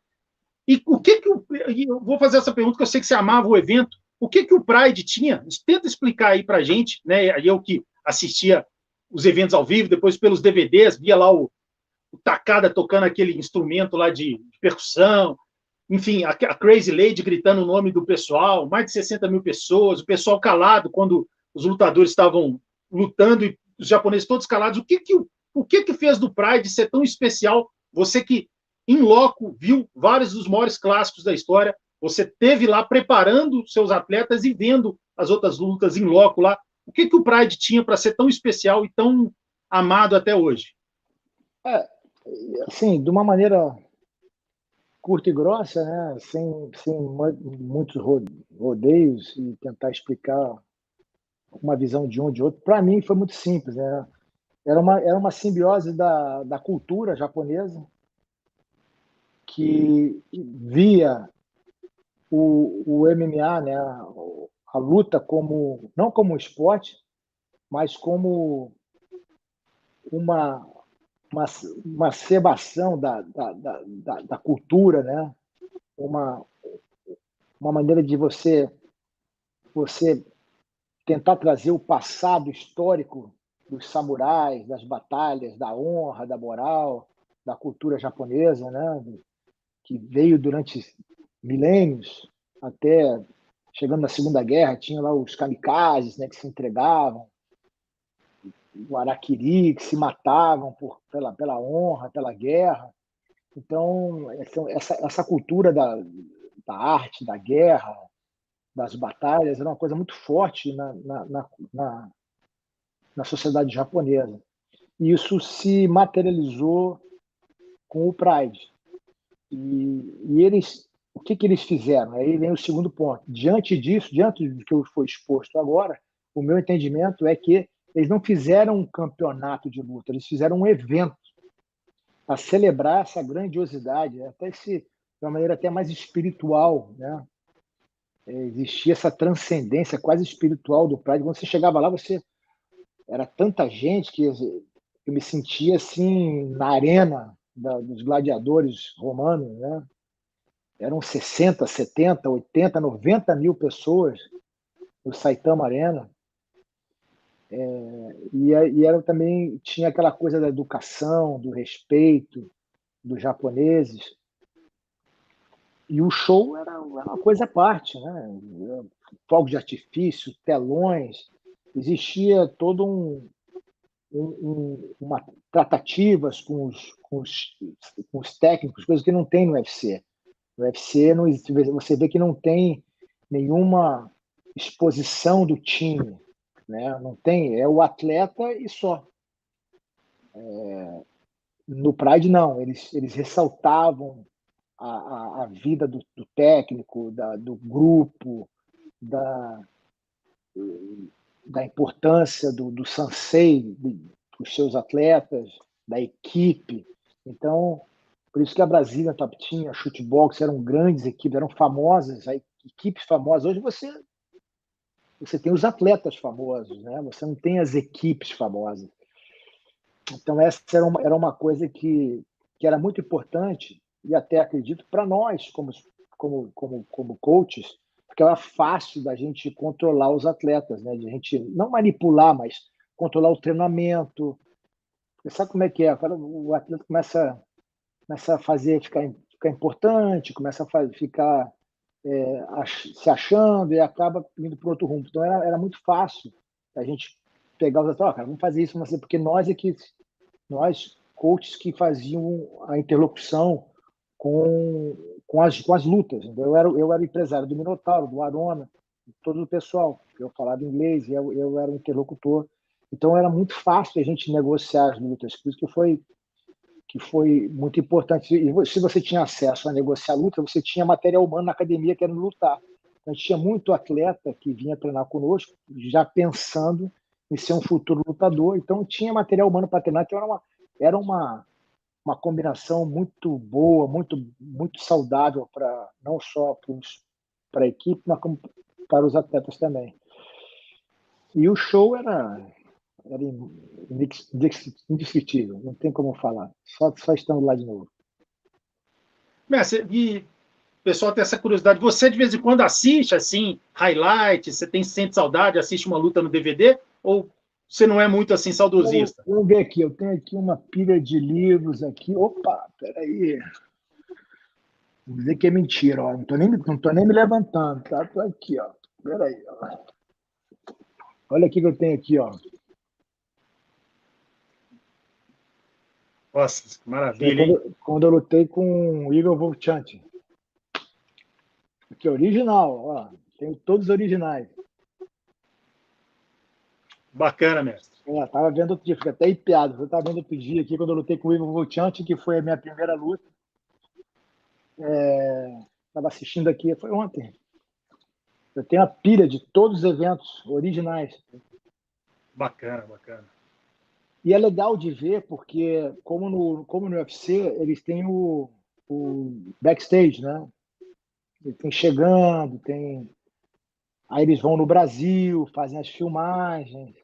E o que eu vou fazer essa pergunta, que eu sei que você amava o evento. O que o Pride tinha? Tenta explicar aí pra gente, né? Eu que assistia os eventos ao vivo, depois pelos DVDs, via lá o Takada tocando aquele instrumento lá de percussão, enfim, a Crazy Lady gritando o nome do pessoal, mais de 60 mil pessoas, o pessoal calado quando os lutadores estavam lutando e os japoneses todos calados. O que fez do Pride ser tão especial? Você que, em loco, viu vários dos maiores clássicos da história, você teve lá preparando seus atletas e vendo as outras lutas em loco lá. O que o Pride tinha para ser tão especial e tão amado até hoje? Assim, de uma maneira curta e grossa, né? Sem muitos rodeios e tentar explicar uma visão de um de outro. Para mim foi muito simples, né? Era uma simbiose da cultura japonesa que via o MMA, né? A luta como não como um esporte, mas como uma uma, uma cebação da cultura, né? uma, uma maneira de você tentar trazer o passado histórico dos samurais, das batalhas, da honra, da moral, da cultura japonesa, né? Que veio durante milênios até chegando na Segunda Guerra, tinha lá os kamikazes, né, que se entregavam, o Araquiri, que se matavam pela honra, pela guerra. Então, essa cultura da arte, da guerra, das batalhas, era uma coisa muito forte na sociedade japonesa. E isso se materializou com o Pride. E eles, o que eles fizeram? Aí vem o segundo ponto. Diante disso, diante do que foi exposto agora, o meu entendimento é que eles não fizeram um campeonato de luta, eles fizeram um evento para celebrar essa grandiosidade, de uma maneira até mais espiritual, né? Existia essa transcendência quase espiritual do Pride. Quando você chegava lá, era tanta gente que eu me sentia assim na arena dos gladiadores romanos, né? Eram 60, 70, 80, 90 mil pessoas no Saitama Arena. E era também, tinha aquela coisa da educação, do respeito dos japoneses. E o show era uma coisa à parte, né? Fogos de artifício, telões, existia todo uma tratativas com os técnicos, coisas que não tem no UFC. No UFC não, você vê que não tem nenhuma exposição do time, né? Não tem, é o atleta e só. No Pride não, eles ressaltavam a vida do técnico, do grupo, da importância do sensei, dos seus atletas, da equipe. Então, por isso que a Brasília Top Team, a Shootbox eram grandes equipes, eram famosas, equipes famosas. Hoje você tem os atletas famosos, né? Você não tem as equipes famosas. Então, essa era uma coisa que era muito importante, e até acredito, para nós, como coaches, porque era fácil da gente controlar os atletas, né? De a gente não manipular, mas controlar o treinamento. Você sabe como é que é? O atleta começa a ficar importante, começa a ficar se achando e acaba indo para outro rumo. Então, era muito fácil a gente pegar os atletas, cara, vamos fazer isso, mas porque nós, coaches que faziam a interlocução com as lutas. Então, eu era empresário do Minotauro, do Arona, de todo o pessoal. Eu falava inglês, eu era o interlocutor. Então, era muito fácil a gente negociar as lutas. Por isso que foi muito importante. E se você tinha acesso a negociar a luta, você tinha material humano na academia querendo lutar. Então, a gente tinha muito atleta que vinha treinar conosco, já pensando em ser um futuro lutador. Então, tinha material humano para treinar. Então, era uma combinação muito boa, muito, muito saudável, não só para a equipe, mas como para os atletas também. E o show era indescritível, não tem como falar, só estando lá de novo. Mestre, e o pessoal tem essa curiosidade. Você, de vez em quando, assiste, assim, highlights? Você sente saudade, assiste uma luta no DVD? Ou você não é muito, assim, saudosista? Vamos ver aqui, eu tenho aqui uma pilha de livros aqui. Opa, peraí. Vou dizer que é mentira, ó. Não tô nem me levantando, tá? Tô aqui, ó. Peraí, ó. Olha aqui que eu tenho aqui, ó. Nossa, que É maravilha, hein? quando eu lutei com o Igor Volchante. Aqui, original, ó. Tenho todos os originais. Bacana, mestre. Tava vendo outro dia, fica até arrepiado. Eu tava vendo outro dia aqui, quando eu lutei com o Igor Volchante, que foi a minha primeira luta. Tava assistindo aqui, foi ontem. Eu tenho a pilha de todos os eventos originais. Bacana, bacana. E é legal de ver, porque, como no UFC, eles têm o backstage, né? Eles têm chegando, aí eles vão no Brasil, fazem as filmagens.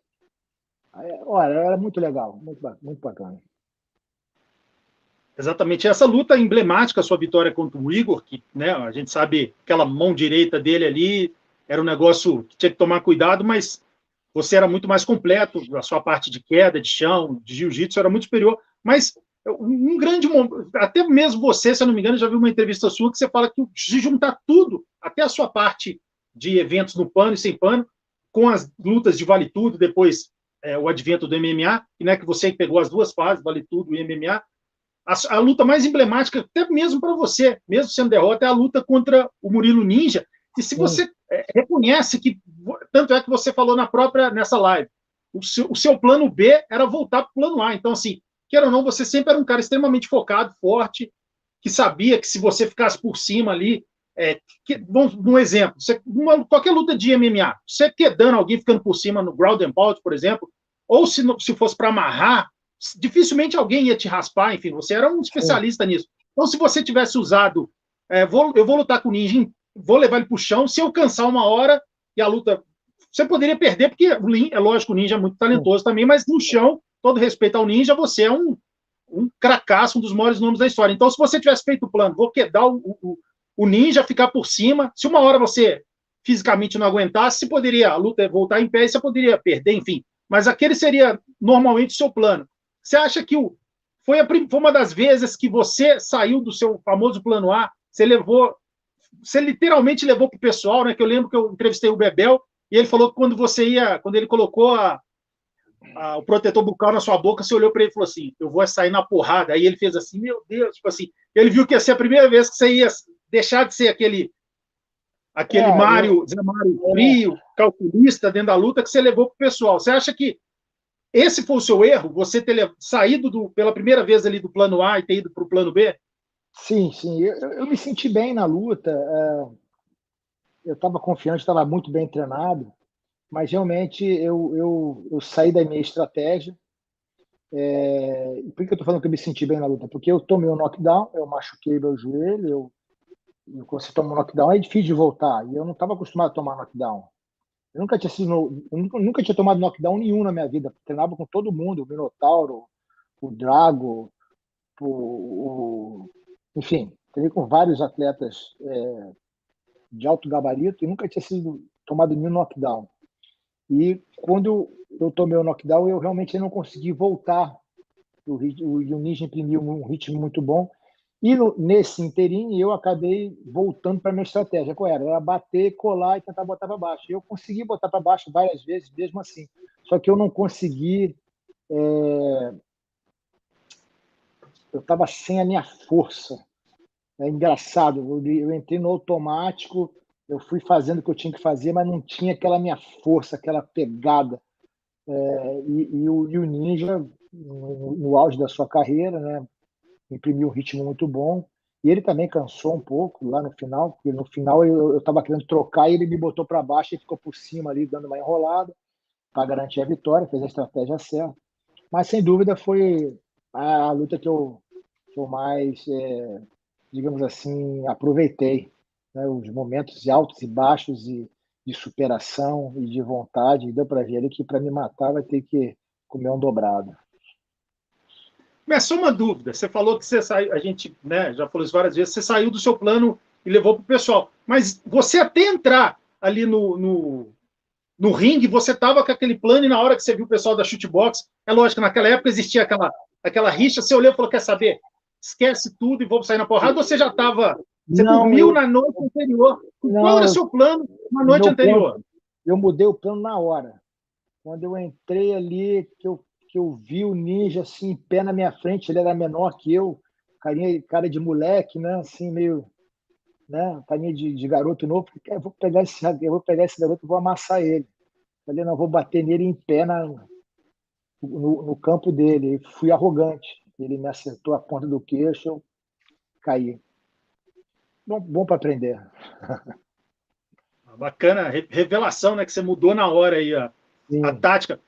Olha, era muito legal, muito bacana. Exatamente. Essa luta emblemática, a sua vitória contra o Igor, que, né, a gente sabe aquela mão direita dele ali, era um negócio que tinha que tomar cuidado, mas você era muito mais completo, a sua parte de queda, de chão, de jiu-jitsu era muito superior, mas um grande momento, até mesmo você, se eu não me engano, já vi uma entrevista sua que você fala que se juntar tudo, até a sua parte de eventos no pano e sem pano, com as lutas de vale tudo, depois o advento do MMA, e né, que você pegou as duas fases, vale tudo e MMA, a luta mais emblemática, até mesmo para você, mesmo sendo derrota, é a luta contra o Murilo Ninja. E se você reconhece que, tanto é que você falou nessa live, o seu plano B era voltar para o plano A. Então, assim, queira ou não, você sempre era um cara extremamente focado, forte, que sabia que se você ficasse por cima ali, um exemplo, qualquer luta de MMA, você quedando alguém ficando por cima no ground and pound, por exemplo, ou se fosse para amarrar, dificilmente alguém ia te raspar, enfim, você era um especialista nisso. Então, se você tivesse usado, eu vou lutar com o Ninja, vou levar ele para o chão, se eu cansar uma hora e a luta, você poderia perder, porque é lógico, o Ninja é muito talentoso também, mas no chão, todo respeito ao Ninja, você é um cracaço, um dos maiores nomes da história. Então, se você tivesse feito o plano, vou quedar o Ninja, ficar por cima, se uma hora você fisicamente não aguentasse, você poderia, a luta voltar em pé e você poderia perder, enfim. Mas aquele seria normalmente o seu plano. Você acha que foi uma das vezes que você saiu do seu famoso plano A, você literalmente levou para o pessoal, né? Que eu lembro que eu entrevistei o Bebel e ele falou que quando ele colocou o protetor bucal na sua boca, você olhou para ele e falou assim: eu vou sair na porrada. Aí ele fez assim, meu Deus, tipo assim, ele viu que ia ser a primeira vez que você ia deixar de ser aquele Mário frio, calculista dentro da luta que você levou para o pessoal. Você acha que esse foi o seu erro? Você ter saído pela primeira vez ali do plano A e ter ido para o plano B? Sim, sim. Eu me senti bem na luta. Eu estava confiante, estava muito bem treinado, mas realmente eu saí da minha estratégia. Por que eu estou falando que eu me senti bem na luta? Porque eu tomei um knockdown, eu machuquei meu joelho, quando você toma um knockdown é difícil de voltar, e eu não estava acostumado a tomar knockdown. Eu nunca tinha tomado knockdown nenhum na minha vida. Treinava com todo mundo, o Minotauro, o Drago, enfim, treinei com vários atletas de alto gabarito e nunca tinha sido tomado nenhum knockdown. E quando eu tomei o knockdown, eu realmente não consegui voltar. O Ninja imprimiu um ritmo muito bom. E nesse inteirinho, eu acabei voltando para a minha estratégia. Qual era? Era bater, colar e tentar botar para baixo. Eu consegui botar para baixo várias vezes, mesmo assim. Só que eu não consegui. Eu estava sem a minha força. É engraçado. Eu entrei no automático, eu fui fazendo o que eu tinha que fazer, mas não tinha aquela minha força, aquela pegada. E o Ninja, no auge da sua carreira, né, imprimiu um ritmo muito bom. E ele também cansou um pouco lá no final, porque no final eu estava querendo trocar e ele me botou para baixo e ficou por cima ali, dando uma enrolada para garantir a vitória, fez a estratégia certa. Mas, sem dúvida, foi a luta que eu mais, digamos assim, aproveitei. Né? Os momentos de altos e baixos e de superação e de vontade. E deu para ver ali que para me matar vai ter que comer um dobrado. Mas só uma dúvida. Você falou que você saiu, a gente, né, já falou isso várias vezes, você saiu do seu plano e levou para o pessoal. Mas você até entrar ali no ringue, você estava com aquele plano e na hora que você viu o pessoal da shootbox, é lógico, naquela época existia aquela rixa, você olhou e falou, quer saber? Esquece tudo e vou sair na porrada, ou você já estava... Você Não, dormiu na noite anterior. Qual era o não, seu plano na o noite meu plano, anterior? eu mudei o plano na hora. Quando eu entrei ali, que eu vi o Ninja assim, em pé na minha frente, ele era menor que eu, cara de moleque, né? Assim, meio, né? Carinha de garoto novo. Eu vou pegar esse garoto e vou amassar ele. Falei, não, vou bater nele em pé no campo dele. E fui arrogante. Ele me acertou a ponta do queixo, eu caí. Bom para aprender. Bacana, revelação, né? Que você mudou na hora aí a Sim, tática.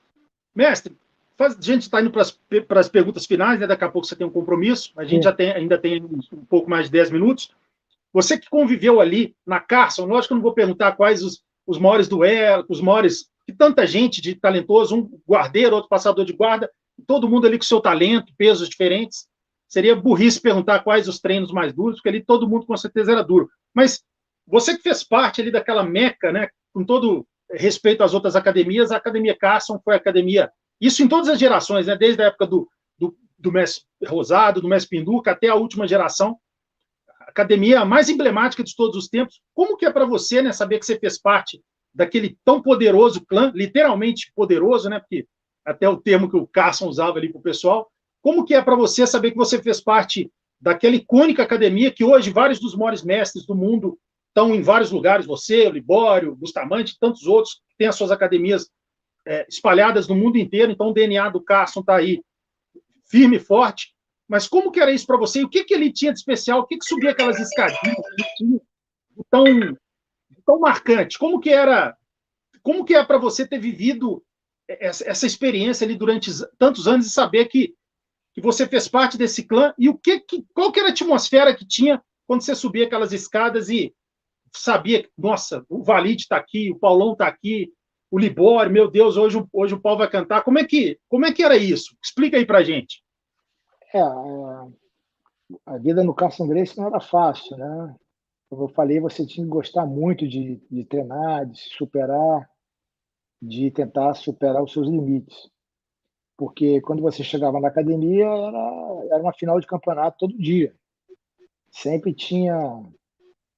Mestre, a gente está indo para as perguntas finais, né? Daqui a pouco você tem um compromisso. A gente sim, ainda tem um pouco mais de 10 minutos. Você que conviveu ali na Carson, lógico que eu não vou perguntar quais os maiores duelos, os maiores. Que tanta gente de talentoso, um guardeiro, outro passador de guarda, todo mundo ali com seu talento, pesos diferentes. Seria burrice perguntar quais os treinos mais duros, porque ali todo mundo com certeza era duro. Mas você que fez parte ali daquela meca, né, com todo respeito às outras academias, a Academia Carson foi a academia, isso em todas as gerações, né, desde a época do Mestre Rosado, do Mestre Pinduca, até a última geração, academia mais emblemática de todos os tempos. Como que é para você, né, saber que você fez parte daquele tão poderoso clã, literalmente poderoso, né, porque até o termo que o Carson usava ali para o pessoal. Como que é para você saber que você fez parte daquela icônica academia que hoje vários dos maiores mestres do mundo estão em vários lugares, você, o Libório, Bustamante, tantos outros que têm as suas academias espalhadas no mundo inteiro, então o DNA do Carson está aí firme e forte. Mas como que era isso para você? E o que ele tinha de especial? O que subia aquelas escadinhas tão, tão marcante? Como que é para você ter vivido essa experiência ali durante tantos anos e saber que você fez parte desse clã? E qual que era a atmosfera que tinha quando você subia aquelas escadas e sabia que, nossa, o Valide está aqui, o Paulão está aqui, o Libório, meu Deus, hoje o Paulo vai cantar. Como é que era isso? Explica aí para gente. a vida no Carson Gracie não era fácil, né? Como eu falei, você tinha que gostar muito de treinar, de se superar, de tentar superar os seus limites. Porque quando você chegava na academia, era uma final de campeonato todo dia. Sempre tinha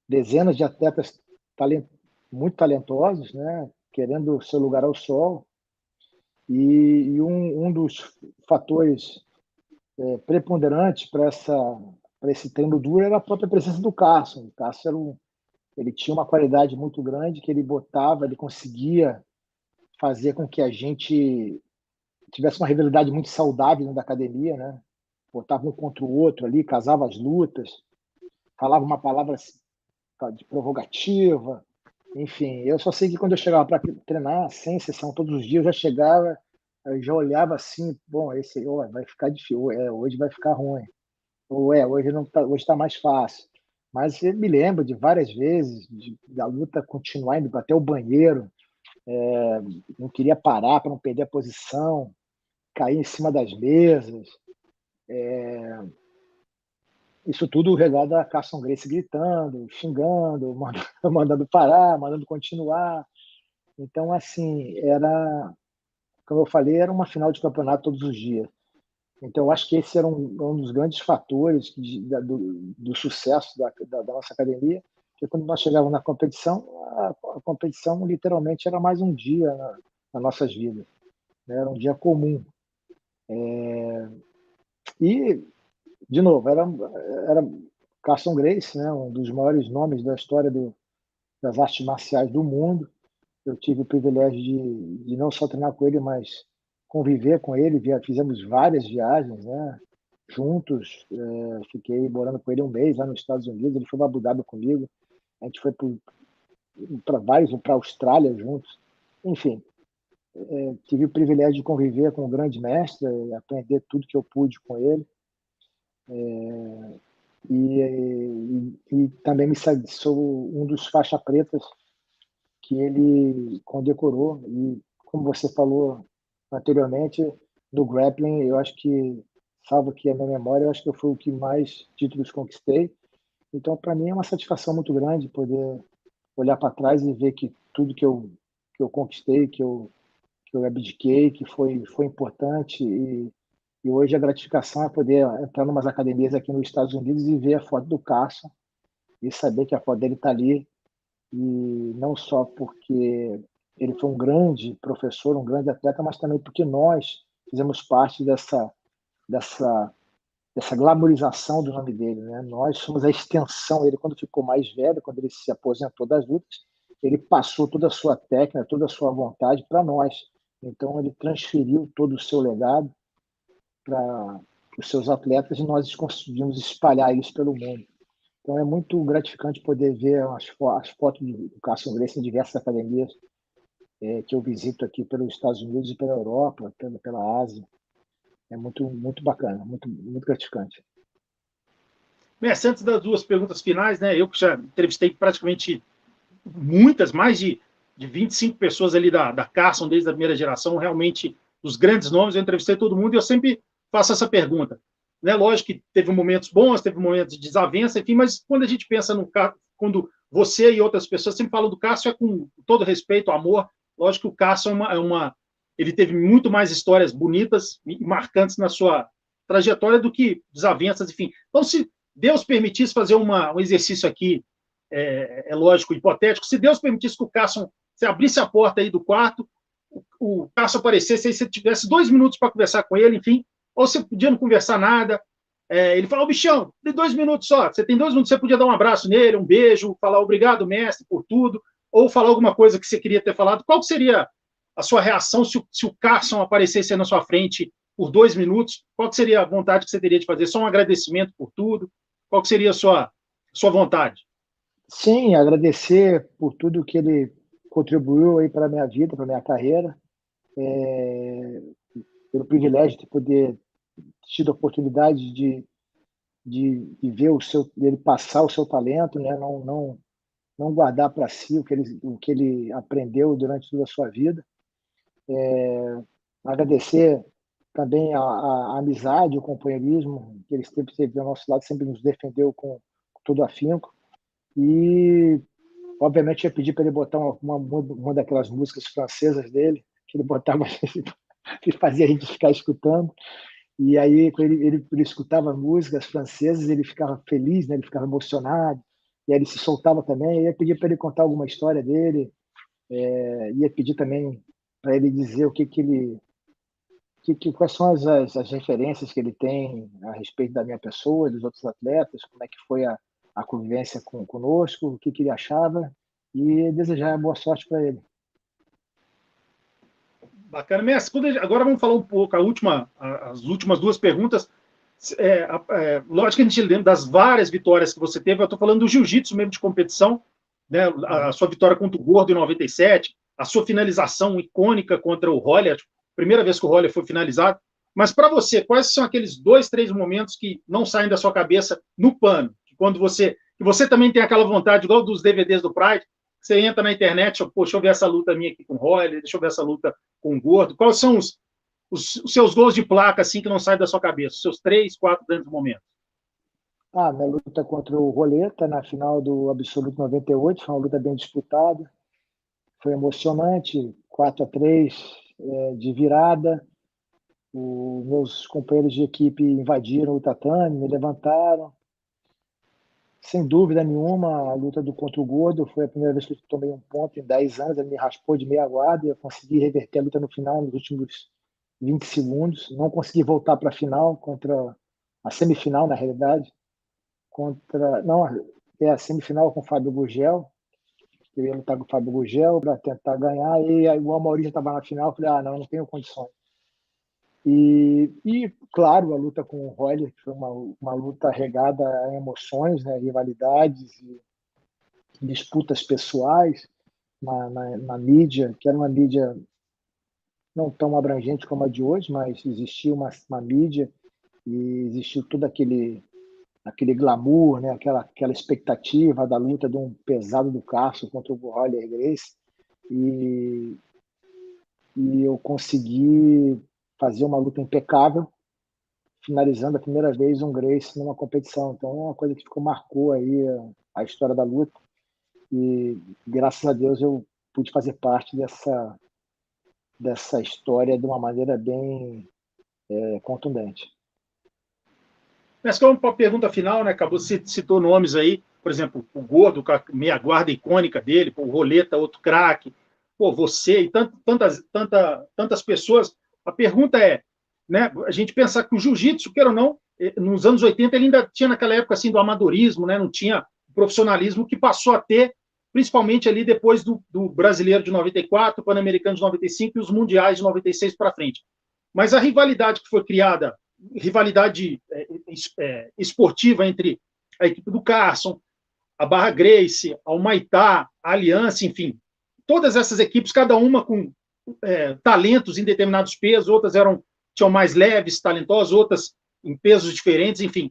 dezenas de atletas talent, muito talentosos, né? Querendo seu lugar ao sol. E um dos fatores preponderantes para esse treino duro era a própria presença do Carson. O Carson ele tinha uma qualidade muito grande que ele conseguia fazer com que a gente tivesse uma rivalidade muito saudável dentro da academia, né? Botava um contra o outro ali, casava as lutas, falava uma palavra de provocativa, enfim. Eu só sei que quando eu chegava para treinar, sem sessão todos os dias, eu já chegava, eu já olhava assim, bom, esse vai ficar difícil, hoje vai ficar ruim, ou hoje não tá, hoje está mais fácil. Mas eu me lembro de várias vezes da luta continuar indo até o banheiro, não queria parar para não perder a posição, cair em cima das mesas. Isso tudo regado a Carson Gracie gritando, xingando, mandando parar, mandando continuar. Então, assim, como eu falei, era uma final de campeonato todos os dias. Então, eu acho que esse era um dos grandes fatores do sucesso da nossa academia, porque quando nós chegávamos na competição, a competição literalmente era mais um dia nas nossas vidas, né? Era um dia comum. E, de novo, era Carson Gracie, né? Um dos maiores nomes da história das artes marciais do mundo. Eu tive o privilégio de não só treinar com ele, mas conviver com ele. Fizemos várias viagens, né, juntos. Fiquei morando com ele um mês lá nos Estados Unidos. Ele foi para Abu Dhabi comigo. A gente foi para a Austrália juntos. Enfim, tive o privilégio de conviver com um grande mestre, aprender tudo que eu pude com ele. E também sou um dos faixa pretas que ele condecorou. E, como você falou anteriormente, no grappling, eu acho que, salvo aqui a minha memória, eu acho que eu fui o que mais títulos conquistei. Então, para mim, é uma satisfação muito grande poder olhar para trás e ver que tudo que eu conquistei, que eu abdiquei, que foi importante. E hoje a gratificação é poder entrar em umas academias aqui nos Estados Unidos e ver a foto do Carson e saber que a foto dele está ali. E não só porque ele foi um grande professor, um grande atleta, mas também porque nós fizemos parte dessa glamorização do nome dele, né? Nós somos a extensão. Ele, quando ficou mais velho, quando ele se aposentou das lutas, ele passou toda a sua técnica, toda a sua vontade para nós. Então, ele transferiu todo o seu legado para os seus atletas e nós conseguimos espalhar isso pelo mundo. Então, é muito gratificante poder ver as fotos do Carson Gracie em diversas academias que eu visito aqui pelos Estados Unidos e pela Europa, pela Ásia. É muito, muito bacana, muito, muito gratificante. Mestre, antes das duas perguntas finais, né, eu que já entrevistei praticamente muitas, mais de 25 pessoas ali da Carson, desde a primeira geração, realmente os grandes nomes, eu entrevistei todo mundo e eu sempre faço essa pergunta. Né? Lógico que teve momentos bons, teve momentos de desavença, enfim, mas quando a gente pensa no Carson, quando você e outras pessoas sempre falam do Carson, é com todo respeito, amor. Lógico que o Carson ele teve muito mais histórias bonitas e marcantes na sua trajetória do que desavenças, enfim. Então, se Deus permitisse fazer um exercício aqui, lógico, hipotético, se Deus permitisse que o Carson, você abrisse a porta aí do quarto, o Carson aparecesse, aí você tivesse 2 minutos para conversar com ele, enfim, ou você podia não conversar nada, ele falou, bichão, tem 2 minutos só, você tem 2 minutos, você podia dar um abraço nele, um beijo, falar obrigado, mestre, por tudo, ou falar alguma coisa que você queria ter falado. Qual seria a sua reação se o Carson aparecesse na sua frente por 2 minutos? Qual seria a vontade que você teria de fazer? Só um agradecimento por tudo? Qual seria a sua vontade? Sim, agradecer por tudo que ele contribuiu aí para a minha vida, para a minha carreira, pelo privilégio de poder tido a oportunidade de ver ele passar o seu talento, né? Não guardar para si o que ele aprendeu durante toda a sua vida. Agradecer também a amizade, o companheirismo que ele sempre esteve ao nosso lado, sempre nos defendeu com todo afinco. E, obviamente, ia pedir para ele botar uma daquelas músicas francesas dele, que ele botava, que fazia a gente ficar escutando. E aí, quando ele escutava músicas francesas, ele ficava feliz, né? Ele ficava emocionado, e aí ele se soltava também. Eu ia pedir para ele contar alguma história dele, ia pedir também para ele dizer quais são as referências que ele tem a respeito da minha pessoa, dos outros atletas, como é que foi a convivência conosco, o que ele achava, e desejar boa sorte para ele. Bacana, mestre. Agora vamos falar um pouco as últimas 2 perguntas. Lógico que a gente lembra das várias vitórias que você teve. Eu estou falando do jiu-jitsu mesmo de competição, né? A sua vitória contra o Gordo em 97, a sua finalização icônica contra o Roller, primeira vez que o Roller foi finalizado. Mas para você, quais são aqueles 2, 3 momentos que não saem da sua cabeça no pano? Quando você também tem aquela vontade, igual dos DVDs do Pride, você entra na internet, deixa eu ver essa luta minha aqui com o Roller, deixa eu ver essa luta com o Gordo. Quais são os seus gols de placa, assim, que não saem da sua cabeça, os seus 3, 4 grandes momentos. Minha luta contra o Roleta na final do Absoluto 98, foi uma luta bem disputada, foi emocionante, 4-3 de virada. Os meus companheiros de equipe invadiram o tatame, me levantaram. Sem dúvida nenhuma, a luta contra o Gordo foi a primeira vez que eu tomei um ponto em 10 anos. Ele me raspou de meia guarda e eu consegui reverter a luta no final, nos últimos 20 segundos. Não consegui voltar para a final, contra a semifinal, na realidade. Não, é a semifinal com o Fábio Gurgel. Eu ia lutar com o Fábio Gurgel para tentar ganhar. E aí, o Amaury já estava na final. Eu falei, não tenho condições. Claro, a luta com o Royler foi uma luta regada a emoções, né, rivalidades e disputas pessoais na mídia, que era uma mídia não tão abrangente como a de hoje, mas existia uma mídia e existiu todo aquele glamour, né, aquela expectativa da luta de um pesado do Castro contra o Royler Gracie, e eu consegui fazer uma luta impecável, finalizando a primeira vez um Gracie numa competição. Então, é uma coisa que marcou aí a história da luta. E, graças a Deus, eu pude fazer parte dessa história de uma maneira bem contundente. Mas como uma pergunta final, né? Acabou, citou nomes aí, por exemplo, o Gordo, com a meia guarda icônica dele, o Roleta, outro craque, você e tantas pessoas. A pergunta é, né, a gente pensar que o jiu-jitsu, queira ou não, nos anos 80 ele ainda tinha naquela época assim do amadorismo, né, não tinha o profissionalismo que passou a ter, principalmente ali depois do Brasileiro de 94, o Pan-Americano de 95 e os Mundiais de 96 para frente. Mas a rivalidade que foi criada, rivalidade esportiva entre a equipe do Carson, a Barra Gracie, a Humaitá, a Aliança, enfim, todas essas equipes, cada uma com talentos em determinados pesos, outras tinham mais leves, talentosos, outras em pesos diferentes, enfim.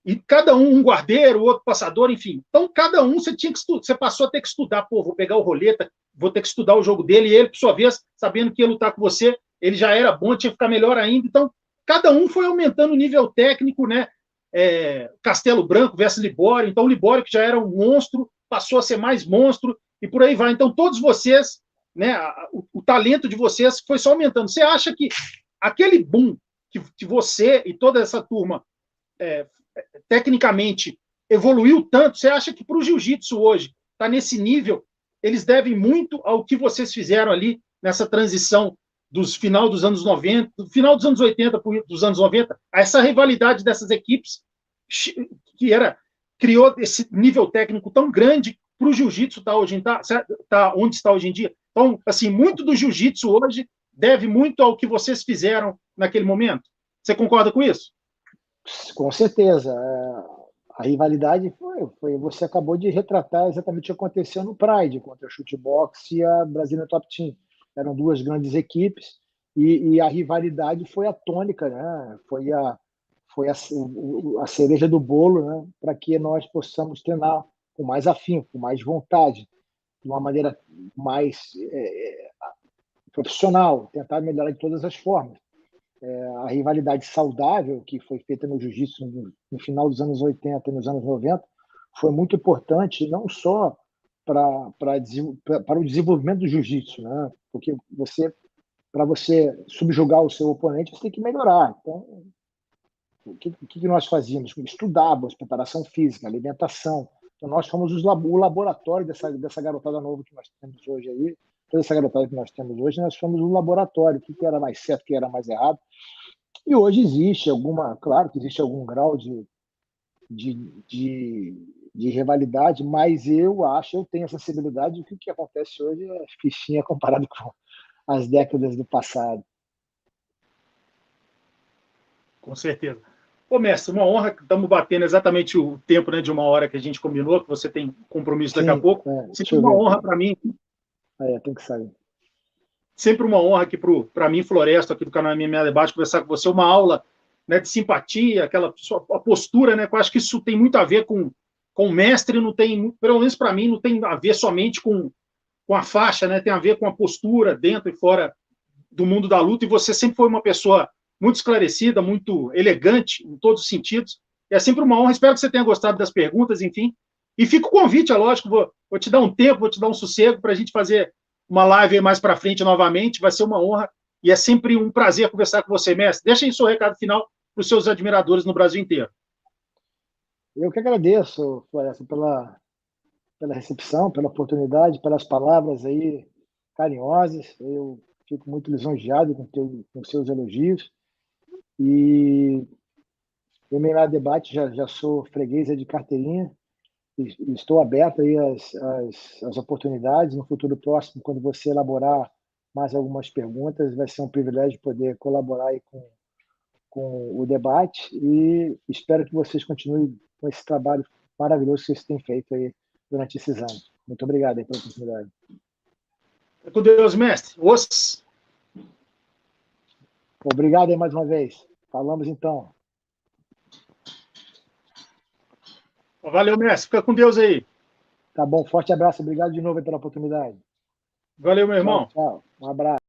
E cada um guardeiro, outro passador, enfim. Então, cada um você passou a ter que estudar. Vou pegar o Roleta, vou ter que estudar o jogo dele, e ele, por sua vez, sabendo que ia lutar com você, ele já era bom, tinha que ficar melhor ainda. Então, cada um foi aumentando o nível técnico, né? Castelo Branco versus Libório. Então, o Libório, que já era um monstro, passou a ser mais monstro, e por aí vai. Então, todos vocês, né, o talento de vocês foi só aumentando. Você acha que aquele boom que você e toda essa turma tecnicamente evoluiu tanto, você acha que para o jiu-jitsu hoje está nesse nível, eles devem muito ao que vocês fizeram ali nessa transição final dos anos 90, do final dos anos 80 dos anos 90, a essa rivalidade dessas equipes que criou esse nível técnico tão grande para o jiu-jitsu tá onde está hoje em dia. Então, assim, muito do jiu-jitsu hoje deve muito ao que vocês fizeram naquele momento. Você concorda com isso? Com certeza. A rivalidade foi você acabou de retratar exatamente o que aconteceu no Pride, contra a Shootbox e a Brazilian Top Team. Eram duas grandes equipes e a rivalidade foi a tônica, né? Foi a cereja do bolo, né? Para que nós possamos treinar com mais afinco, com mais vontade, de uma maneira mais profissional, tentar melhorar de todas as formas. A rivalidade saudável que foi feita no jiu-jitsu no final dos anos 80 e nos anos 90 foi muito importante, não só para o desenvolvimento do jiu-jitsu, né? Porque para você subjugar o seu oponente, você tem que melhorar. Então, o que nós fazíamos? Estudávamos preparação física, alimentação. Então, nós fomos o laboratório dessa garotada nova que nós temos hoje aí. Toda essa garotada que nós temos hoje, nós fomos um laboratório, o que era mais certo, o que era mais errado. E hoje claro que existe algum grau de rivalidade, mas eu tenho a sensibilidade de que o que acontece hoje é fichinha comparado com as décadas do passado. Com certeza. Mestre, uma honra, estamos batendo exatamente o tempo, né, de 1 hora que a gente combinou, que você tem compromisso daqui a pouco. Sempre uma honra para mim. Tem que sair. Sempre uma honra aqui para mim, Floresto, aqui do canal MMA Debate, conversar com você, uma aula, né, de simpatia, a postura, né, que eu acho que isso tem muito a ver com o mestre, não tem, pelo menos para mim, não tem a ver somente com a faixa, né, tem a ver com a postura dentro e fora do mundo da luta, e você sempre foi uma pessoa muito esclarecida, muito elegante, em todos os sentidos. É sempre uma honra. Espero que você tenha gostado das perguntas, enfim. E fica o convite, é lógico, vou te dar um tempo, vou te dar um sossego para a gente fazer uma live mais para frente novamente. Vai ser uma honra e é sempre um prazer conversar com você, mestre. Deixa aí seu recado final para os seus admiradores no Brasil inteiro. Eu que agradeço, Floresta, pela recepção, pela oportunidade, pelas palavras aí carinhosas. Eu fico muito lisonjeado com seus elogios. E o MMA Debate já sou freguês de carteirinha. E estou aberto aí às oportunidades. No futuro próximo, quando você elaborar mais algumas perguntas, vai ser um privilégio poder colaborar aí com o debate, e espero que vocês continuem com esse trabalho maravilhoso que vocês têm feito aí durante esses anos. Muito obrigado aí pela oportunidade. Com Deus, mestre. Os... Obrigado aí mais uma vez. Falamos então. Valeu, mestre. Fica com Deus aí. Tá bom, forte abraço. Obrigado de novo aí pela oportunidade. Valeu, meu irmão. Tchau, tchau. Um abraço.